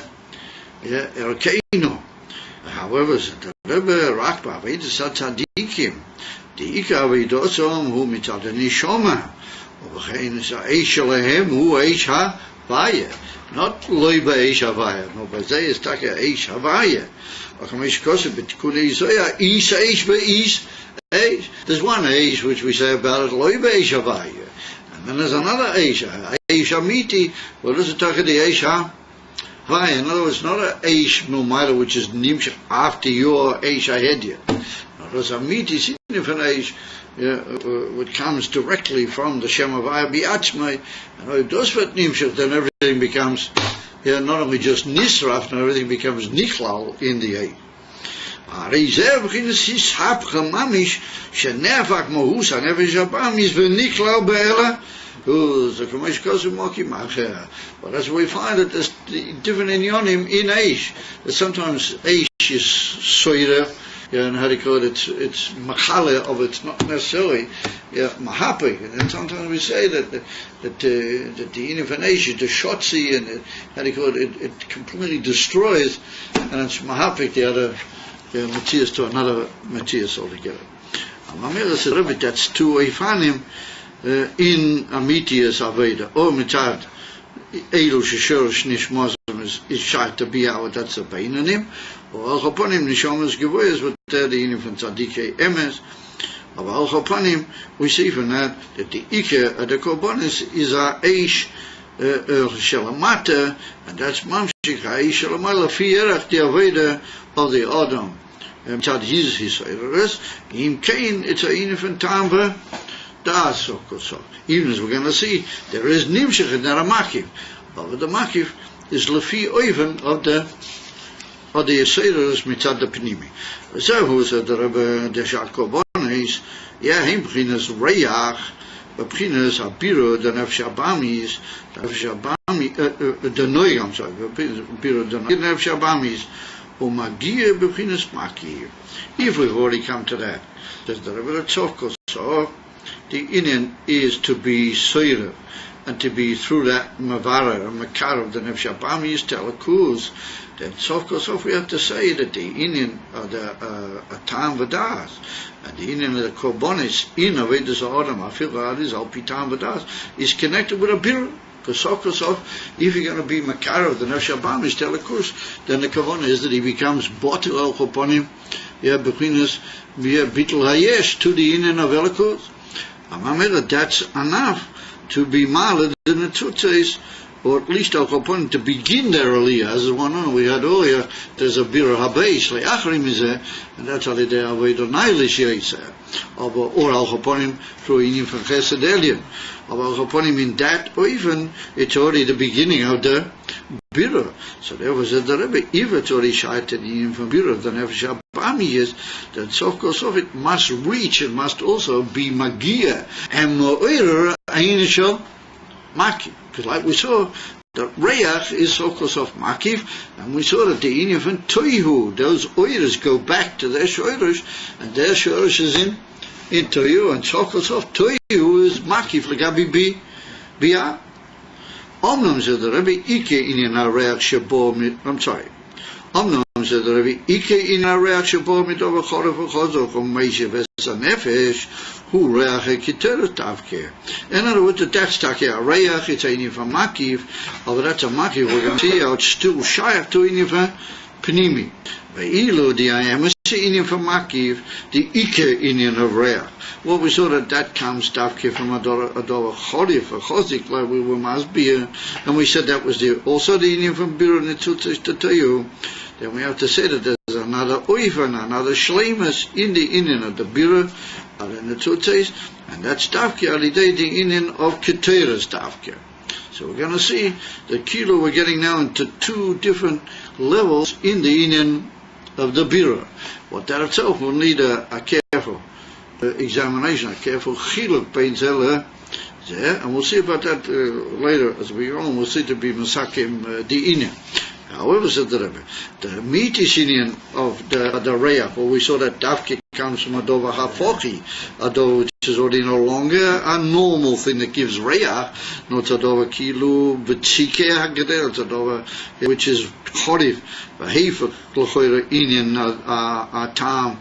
erkeino. However, the Rebbe rak ba'avedas tzadikim. The ikar v'yidotzom hu mitzad nishoma. Ub'chein is ha'eish shelehem hu eish Havaya, not loy ba'esh havaya. No, but they is taka eish havaya. There's one age which we say about it, loy ba'esh havaya. And then there's another age, eish amiti. What is it taka the eish havaya? In other words, not an eish milmaila which is nimshach after your eish ahead you. There's amiti significant age which comes directly from the Shem Havaya bi'atzmai, and if it does fit nimshach, then everything becomes not only just nisraf, and everything becomes nichlal in the age. But as we find that there's different inyonim in Aish, that sometimes Aish is soira, and how do you call it? It's machale of it's not necessarily mahapik. And sometimes we say that the infination, the shotzi, and how do you call it? It completely destroys, and it's mahapik the other Matthias to another Matthias altogether. Amamela said, Rebbe, that's two ifanim in Amitias Aveda, or mitad Elu Shishorish Nishmozim is shy to be out, that's a Bainanim, or Alchoponim Nishomas Gevoyas, what they're the Inim from Tzadike Emes. Of Alchoponim, we see from that the Ike of the Korbanis is a Eish Shalamata, and that's Mamshik Eish Shalamala Fierach, the Aveda of the Adam. Tzad his Hisoiris, Im Kain, it's a Inim from Tamba. Even as we're going to see, there is nimshach and there are makif, but the makif is lefi oiven of the yeseiros mitzad the pnimi. So who said the Rebbe Deshat Korbanis? Yeah, him b'chinas reyach, b'chinas abiro the nefesh abamis, the noig. I'm sorry, abiro the nefesh abamis, umagia b'chinas makif. If we've already come to that, says the Rebbe Tzofko. So the inyan is to be soira, and to be through that mavara or makar of the nefesh abamis telakuz. Then so we have to say that the inyan of the tam v'das, and the inyan of the korbanis in avedas adam afil is al pitam v'das is connected with a bir. Because if you're going to be makar of the nefesh abamis telakuz, then the kavanah is that he becomes botel al choponim, bechinas bitul hayesh to the inyan of elakuz. That's enough to be malad in the tzutzes, or at least al koponim to begin their aliyah. As the one we had earlier, there's a bir habeis le'achrim izeh, and that's how they avoid the nailish yiseh, or al koponim through inim from chesed elyon. Of al koponim in that, or even it's already the beginning of the birah. So there was a Rebbe, if it's already shaitan inim from birah, the nefesh abami is, then sof it must reach, it must also be magia, and mo'ir ayin shel makif. Because like we saw, the reyach is sof makif, and we saw that the inim from toihu, those oiras go back to their shoirish, and their shoirish is in toihu, and sof toihu is makif legabi biyah. Omnam said the Rebbe, Ike in a reach shabo. I'm sorry. Omnam said the Rebbe, Ike in a reach shabo mitova choref u'chazok u'meishe v'esa nefesh hu reach ekiter tavke. In other words, that's take a reach. It's a inif makif, but that's a makif. We're going to see how it's still shaykh to inif pnimi. Ve'ilu di ayam inif makif the Ike inyan of reach. Well, we saw that comes davke from a dollar chorif, a chozik, like we were masbir, and we said that was also the inyan from bir and tzutzis to toyu. Then we have to say that there's another oivan, another shleimus in the inyan of the bir and the tzutzis, and that's davke alidei the inyan of keteres davke. So we're going to see the kilo. We're getting now into two different levels in the inyan of the bir. What that itself will need a careful examination, a careful chiluk peinzela, and we'll see about that later as we go on. We'll see to be masakim the inyan. However, said the Rebbe, the mitish inyan of the reyach, well, we saw that davke comes from adova hafochi, adova which is already no longer a normal thing that gives reyach, not adova kilu b'tzike hagedel, it's adova which is chorif, v'heifach l'choyre inyan tam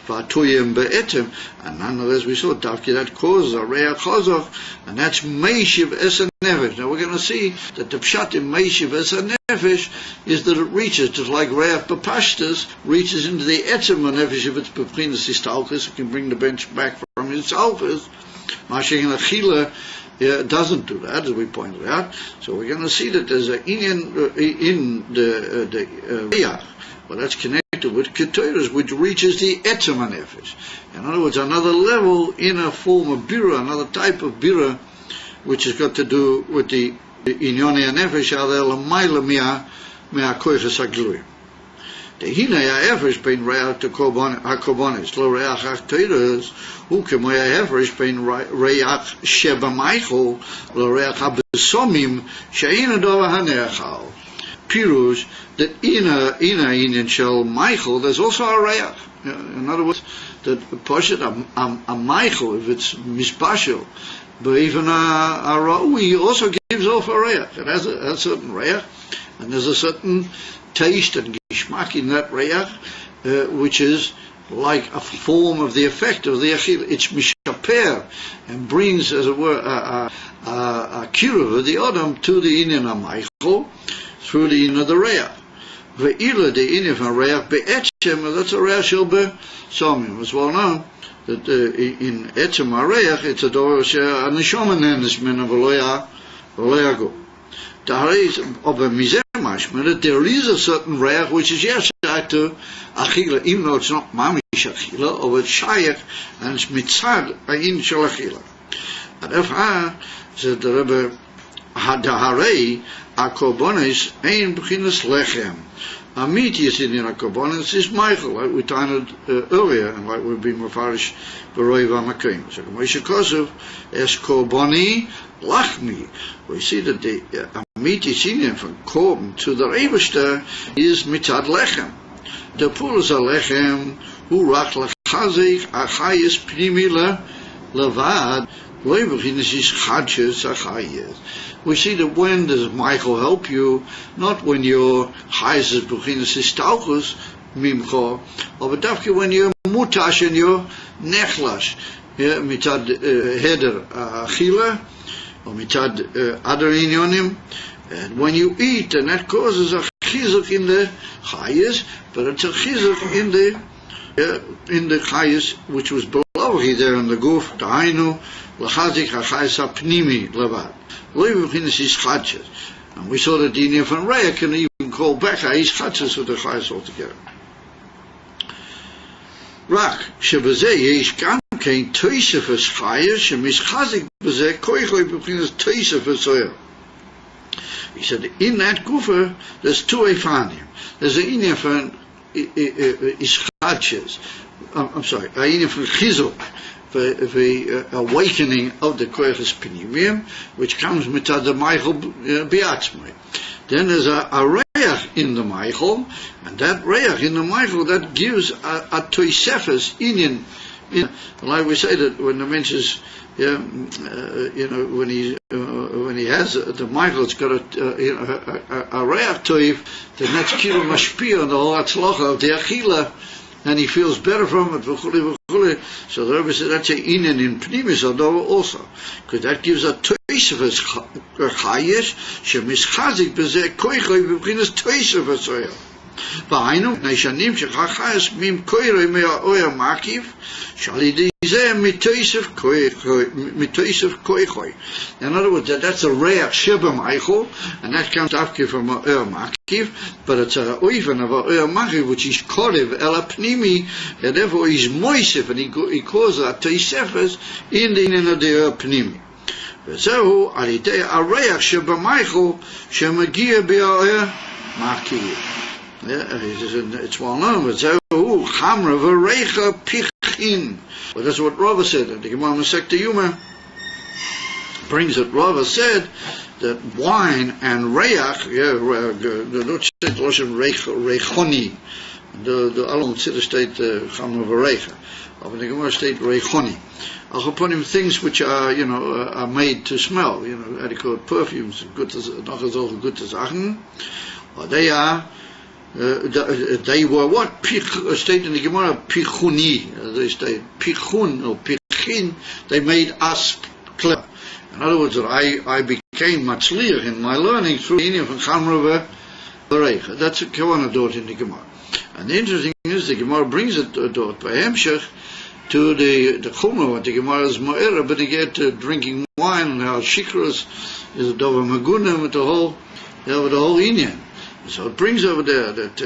v'atoyim be'etem, and nonetheless we saw Davki that causes a reach chazak, and that's meishiv es nefesh. Now we're going to see that the pshat in meishiv es nefesh is that it reaches, just like reach bepashtas reaches into the etzem nefesh if it's b'chinas istalchus, it can bring the bench back from its alphas. Mashing achila doesn't do that, as we pointed out. So we're going to see that there's an inyan in the riyach, well, that's connected with ketoras, which reaches the etzem nefesh. In other words, another level in a form of bira, another type of bira, which has got to do with the inyone nefesh, adel l'mayla mea koiches haglui. The hine ha'efesh bein reach to hakobonis, lo reach ha'ketoras, hu kemo ha'efesh bein reach sheba meichel, lo reach ha'besomim, she'in adova ha'nechal. Pirush, that in a inyan shel Michael, there's also a reach. In other words, that poshet a Michael, if it's misbashel, but even a Raui also gives off a reach. It has a certain reach, and there's a certain taste and gishmak in that reach, which is like a form of the effect of the achil. It's mishaper and brings, as it were, a kiruv of the adam to the inyan a Michael through the inyan of the reach. Ve'ila the inyan from reach be'etzem, that's a reach shel be'somim. It's well known that in etzem ha-reach it's a door she'anishoma nenes mena v'lo yago. That there is a certain reach which is yes to achila, even though it's not mamish achila, or it's shayach and it's mitzad ayin shel achila. And if said the Rebbe, hadaharei akobonis ein b'chinas lechem. Amitius in akobonis is Michael, like we titled earlier, and like we've been mafarish b'roi v'amakim. So Moshe Kosov es koboni lachmi. We see that the Amitius in from korban to the Eibishter is mitzad lechem. The pulas lechem hu rak lechazik achayis pnimi levad. We see that when does Michael help you? Not when your highest is beginnes istalchus mimcho, but dafke when you're mutash and you're nechlash, mitad heder achila, or mitad other inyonim, and when you eat, and that causes a chizuk in the highest, but it's a chizuk in the highest, which was below there in the guf, ta'ainu, l'chazik ha'chayis ha'pnimi levad. And we saw that the inyan from Reya can even call back ha'is chachas with the chayis altogether. Rak, shebazeh yesh gam kein toisefes chayis, shemischazik bazeh koichoi b'chinas toisefes oil. He said, in that gufa, there's two efanim. There's an inyan from ischachas, I'm sorry, an inyan from chizuk, the awakening of the koiches pinimim, which comes mitad the Michael biatzmai. Then there's a reach in the Michael, and that reach in the Michael that gives a toisefes inyan. Like we say that when the mentions, when he has the Michael, it's got a reach toiv, then that's kilu mashpia on the whole atzlocha of the achila, and he feels better from it. So the Rebbe said that's an inyan in pnimis ador also, because that gives a toisefes chayesh shemischazik bezeh koichoi b'chinas toisefes oil. V'hainu neishanim shechachayes mim koiroi me'oil makiv shalidei zeh mitoisef koichoi. In other words, that's a reach sheba meichel, and that comes after from oil makiv, but it's a oiven of oil makiv which is korev el apnimi, and therefore he's moisef, and he calls that toisefes in the oil pnimi. וזהו על ידי הריח שבמייכל שמגיע באויר makiv. It's well known, but וזהו חמרה וריחה pichin. Well, that's what Rava said. The Gemara Masechta Yuma brings it. Rava said that wine and reach, the not state loshen reichoni. The Alon Siddur state Chamra v'reicha, but the Gemara state reichoni. Upon him things which are are made to smell, adequate perfumes, good to Sachen, or they are they were what? State in the Gemara, pichuni. They state pichun or pichin. They made us clever. In other words, I became matzliach in my learning through the Indian from Chamra v'Reicha. That's a kavanah dot in the Gemara. And the interesting is the Gemara brings it dot by Hemshech to the Chumrah, what the Gemara is Mo'era, but they get drinking wine and how shikras is a dover magunim with the whole Indian. So it brings over there that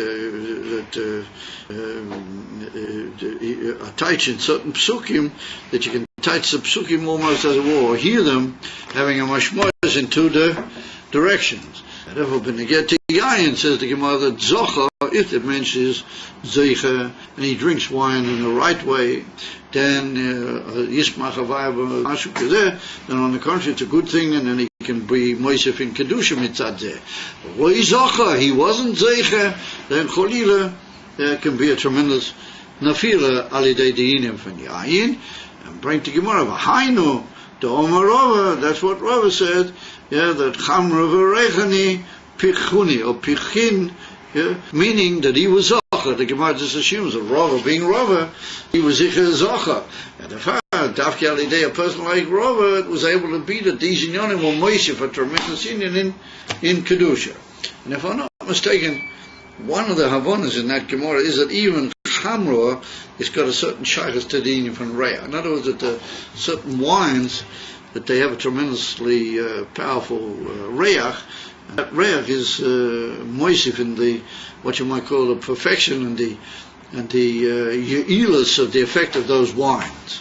attach in certain psukim that you can attach the psukim almost as a war, or hear them having a mashmos in two directions. And therefore, when you get to Ayin, says the Gemara that Zocha, if it mentions Zeicha, and he drinks wine in the right way, then Yismach Havayah Mashu Kazeh, then on the contrary, it's a good thing, and then he can be Moisef in Kedusha Mitzad Zeh. But Zocha, he wasn't Zeicha, then Cholila, there can be a tremendous Nafila Alidei Di'inim from Ayin, and bring to Gemara, V'hainu, the Omar Rava, that's what Rava said, that Chamra v'Reichani Pichuni, or Pichin, meaning that he was Zocha. The Gemara just assumes that Rava, being Rava, he was Zocha. And the fact, Dafki Alidei, a person like Rava, was able to be that these Inyanim were Moishe for tremendous Inyan in Kedusha. And if I'm not mistaken, one of the Havonas in that Gemara is that even Chamra has got a certain shaykhs to the Inyan from Reah. In other words, that the certain wines, that they have a tremendously powerful reach. That reach is moisif in the, what you might call the perfection and the yeilus of the effect of those wines.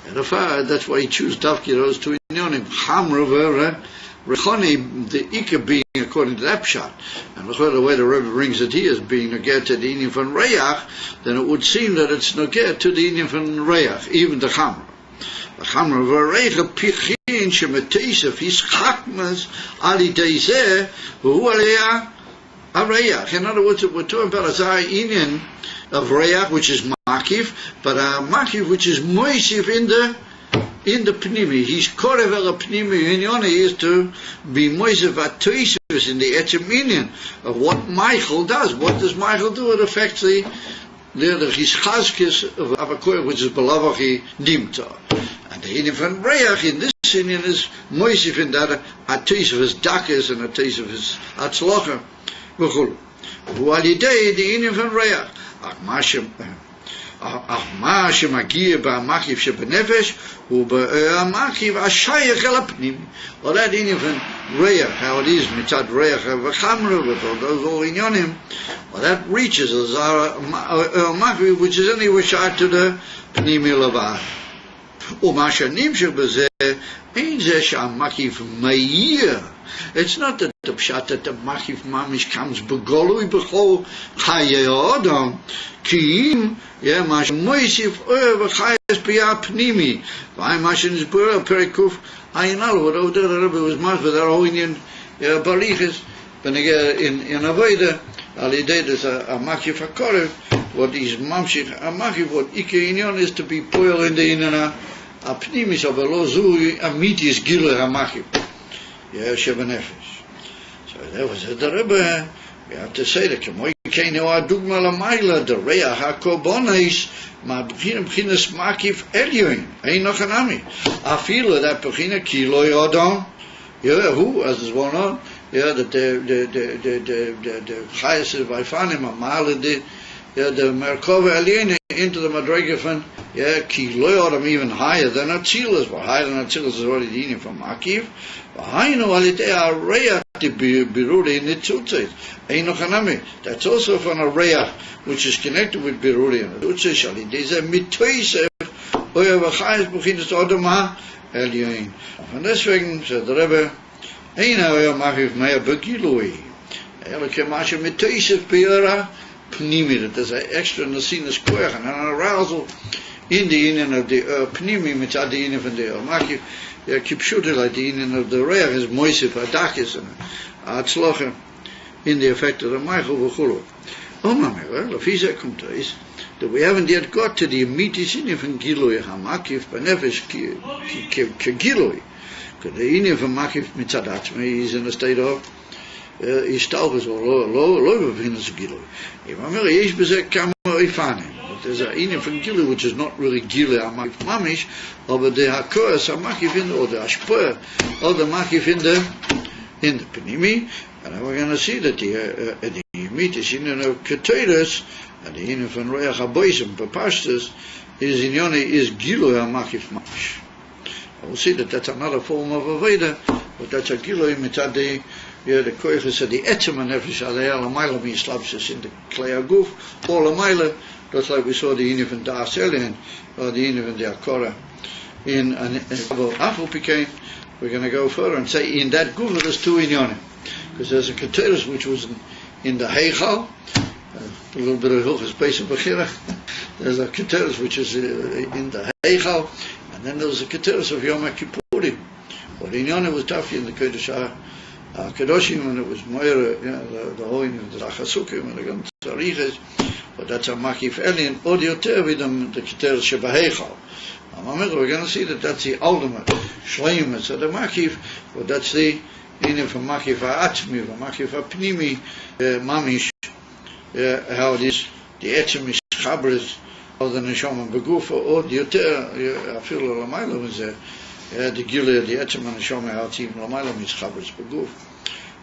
And that's why he chose Dafki those two inyonim, Chamra v'Reichani, the Ika being according to that pshat. And the way the Rebbe brings it here as being nogeh to the Indian from reach, then it would seem that it's nogeh to the Indian from reach, even the Chamra. Chamra v'Reicha pichin shemeteisef his chakmas alidei zeh v'hu aliyah areach. In other words, we're talking about a Inyan of reach, which is makif, but a makif which is moisif in the pnimi. His korev el pnimi Inyan is to be moisif atoisus in the etzem Inyan of what Michael does. What does Michael do? It affects the chizchazkis of a korev which is belavachi dimta. And the Inyan from Reach in this Inyan is moisif in that a taste of his dakas and a taste of his atzlocha. V'chulu. V'alidei the Inyan from Reach. Ach ma shemagia ba'makif shebenefesh u'ba'makif ashayach el apnim. Well, that Inyan from Reach, how it is mitzad Reach v'chamra with all those Inyanim, well, that reaches as a makif which is anyway shot to the pnimi lavad. It's not that the pshat that the makif mamish comes begolui bechol chaye adam kiim mash moisif v'chayes b'ya pnimi v'ay is bura perikuf ayinal what over there the Rebbe was mas with our whole Indian bariches when in avoda alidei there's a makif hakorev what is mamshich a makif what ike inyan is to be poil in the inana a pnimis of a lo zui amitis gile hamachim shebenefesh. So that was the Rebbe. We have to say that k'moy keinu adugma lamayla the reach hakobonis ma b'chinas makif elyoin ein nochanami afilo that b'china kilo yodon who as is well known that the chayes of vayfanim amal the merkova aliene into the madrega from ki loyodam even higher than Atzilas, but higher than Atzilas is already the from Akiv. Hainu alidei areach to be biruri in the tzutzes. Ein nochanami. That's also from a reach which is connected with biruri in the tzutzes. Alidei ze mitoisef oya v'chayes b'chinas odama elyoin. Von deswegen said the Rebbe, ein oya machiv mea begilui. Elke mashe mitoisef be'era pnimi, that there's an extra nasinus koyach and an arousal in the Indian of the pnimi mitzad the Indian from the makif kipshuta like the Indian of the reach is moisif adakis and atzlocha in the effect of the Michael v'chulu. Well, lafisa kumtais that we haven't yet got to the amitis Indian from gilui hamakif benefesh kegilui, because the Indian from makif mitzad atzmei is in a state of השתלחוס, או לא בבחינת גילוי. אם אומר, יש בזה כמה אופנים. There's an inyan from Gilui, which is not really Gilui Amakif Mamish, but the Hakoras Amakif in the, or the Ashpoer, or the Makif in the Penimi, and we're going to see that the Yemitis in the Keteres, and the inyan from Reach HaBoisim, Papashtas, is Gilui Amakif Mamish. We'll see that that's another form of Aveda, but that's a Gilui mitzad the koiches of the etzem and nefesh alei l'mayla mislapses in the klei aguf, or l'mayla, just like we saw the inyan from Das Elien, or the inyan from the Akora. In Afro Pikein, we're going to go further and say in that guf there's two inyanim, because there's a keteres which was in the Heichal, a little bit of Hilchas Beis of Bechira. There's a keteres which is in the Heichal, and then there's a keteres of Yom Kippurim. But inyanim was tafi in the Kodesh Kedoshim, and it was Moira, the whole of the Achasukim and the Gam Tzariches, but that's a Makif Elien, or the Yoter with the Keter Shebaheichal. We're going to see that that's the ultimate Shleim, so the Makif, but that's the inyan from Makif HaAtzmi, from Makif HaPnimi, Mamish, how it is, the Etzem is Chabres, or the Neshama Begufa, or the Yoter, Afil Lamayla was there. The Gilui, the Etzem and the Neshama, how it's even Lamayla is Chabres Beguf.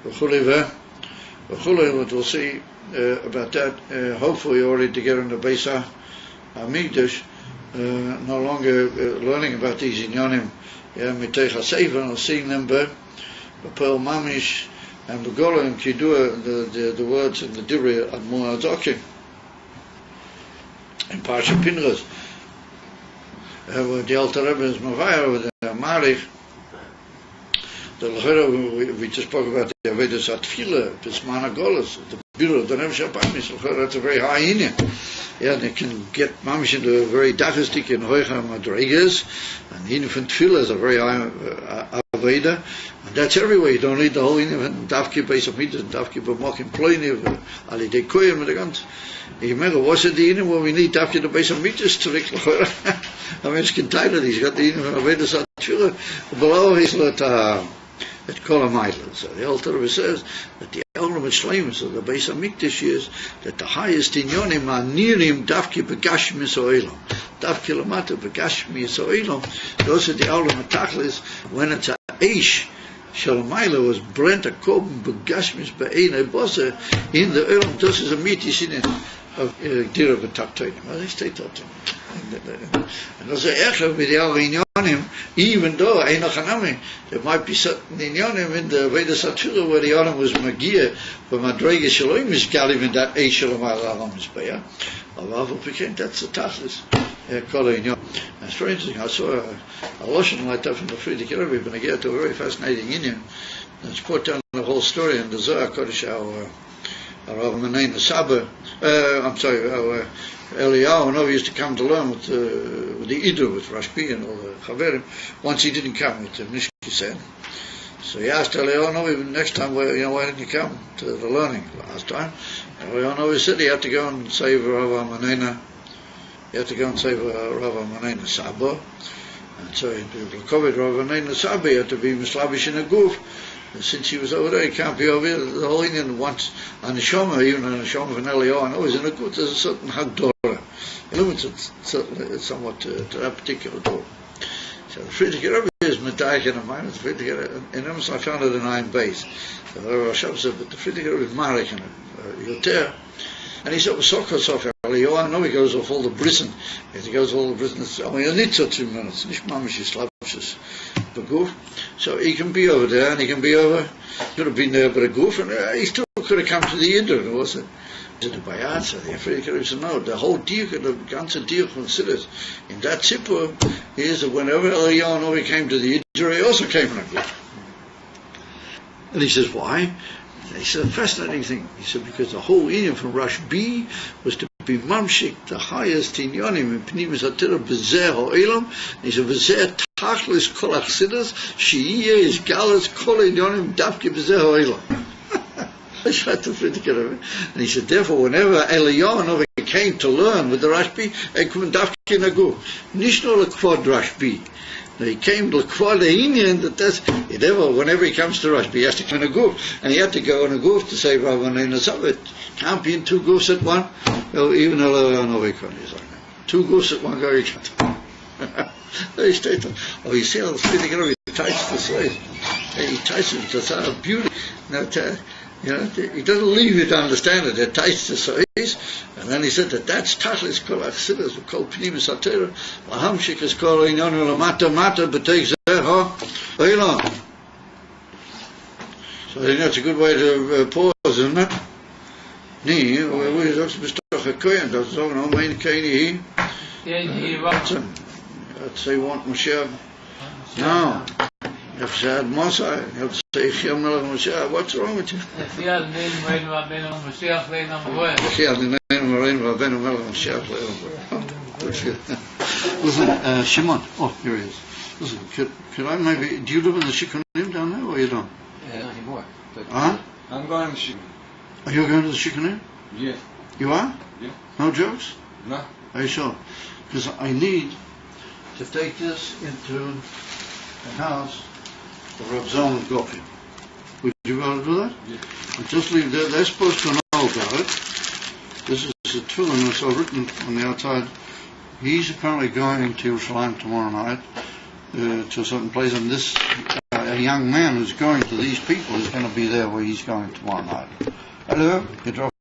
What we'll see about that, hopefully already together in the Beis HaMikdash, no longer learning about these inyanim, mitei chaseven, or seeing them b'pearl mamish, and b'gola and kidua, the words in the Divrei Admor Hazokin, in Parsha Pinchas, where the Alter Rebbe is mavayah with the Marich. The L'chera, we just spoke about the Avedas Atfila, Pismana Golas, the Bureau of the Nefesh HaPamis. L'chera, that's a very high inyan. Yeah, they can get mamish into a very dafistik in Hoicha Madrigas, and the inyan from Tfila is a very high Aveda, and that's everywhere. You don't need the whole inyan from Davki Beis HaMikdash, Davki B'mokim Ploini, Ali Dekoyim, and the guns. You remember, what's it the inyan where we need Davki the Beis HaMikdash to L'chera? I mean, it's contained, he's got the inyan from Avedas Atfila, below he's let at Kol HaMaila. So the Alter Rebbe says that the ultimate shleimus of the Beis HaMikdash is that the highest inyonim are nirim davki begashmis oilam, davki lamata begashmis oilam. Those are the ultimate tachlis when it's a eish. Shalmaila was brent a korban begashmis be'ein ebosa in the oilam. This is a mitis in it of dira b'taktonim. Well, they stay tatim. And those are echav with the inyonim, even though there might be certain inyonim in the Vedas Atfila where the Adam was Magia, but Madrega Shalom is Galim in that Eish Shalom Alam is Baya. That's the Tachlis. It's very interesting. I saw a Lashon like that from the Friedrich Rebbe, but I get to a very fascinating inyan. It's put down the whole story in the Zohar Kodesh, our Menei Saba, our Eliyahu used to come to learn with the Idu, with Rashbi and all the Chaverim. Once he didn't come with the Nishki said. So he asked Eliyahu, next time, why didn't you come to the learning last time? Eliyahu said he had to go and save Rav Manena. He had to go and save Rav Manena Saba. And so in Kovid Rav Manena Saba, he had to be Mislavish in a goof. And since he was over there, he can't be over here. The whole Indian wants on the Shoma, even on the Shoma from Eliyahu, is in a good, there's a certain Hagdorah. It limits it somewhat to that particular door. So the Friedrich Rebbe is Medayik in a mind. The Friedrich Rebbe, in Emerson I found it in Ayin Beis. The Rebbe Hashem said, but the Friedrich Rebbe is Marek in a Yoter. And he said, well, Sof Eliyahu, he goes off all the Britain. He goes all the Britain. I mean, he needs 2 minutes. Nicht mamish is Beguf. So he can be over there, and he can be over. He could have been there by a goof, and he still could have come to the Yidder, was it? The Bayat said, the Friedrich Rebbe said, no, the whole deal, the ganze deal considers in that Zippur is that whenever Eliyahu came to the Yidder, he also came in a goof. And he says, why? He said, a fascinating thing. He said, because the whole inyan from Rashbi was to be mamshik, the highest inyanim in Pnimis Atira b'zeh ha'olam. He said, b'zeh tachlis kol achsidus, she'iyeh is galas kol inyanim dafki b'zeh ha'olam. And he said, therefore, whenever Eliyahu came to learn with the Rashbi, he came dafki nagu. Nicht nur the quad Rashbi. He came to quite in that whenever he comes to Rashbi, he has to come on a goof, and he had to go on a goof to say Rabbanan Azavit. Can't be in two goofs at one. Well, even though I know he can't, he's like that. Two goofs at one go, he can't. He stayed. Oh, you see how the feeling he takes the slave. He takes it to such a beauty. Now, he doesn't leave you to understand it. It tastes the size, and then he said that's Tachlis Kol Achsidus, Kol Pnimis Atera, Lahamshik is Kol Einon Lamata Mata, but takes that, Einon. So I think that's a good way to pause, isn't it? Nee, we dat is toch gekund, dat is ook nog mijn keine hier. Dat ze want Mashiach. Nou, if ze had Masa, if ze Chilmel Mashiach, what's wrong with you? Ja, de name waar ben je Mashiach alleen aan begonnen. Ja, de name waar ben je Mashiach Listen, Shimon. Oh, here he is. Listen, could I maybe, do you live in the Shikonim down there, or you don't? Not anymore. But Huh? I'm going to shoot. Are you going to the Shikonim? Yeah. You are? Yeah. No jokes? No. Are you sure? Because I need to take this into the house of Rav Zalman Gopi. Would you be able to do that? Yeah. And just leave that. They're supposed to know about it. This is a tefillin that's all written on the outside. He's apparently going to Yerushalayim tomorrow night to a certain place, and this a young man who's going to these people is going to be there where he's going tomorrow night. Hello? You drove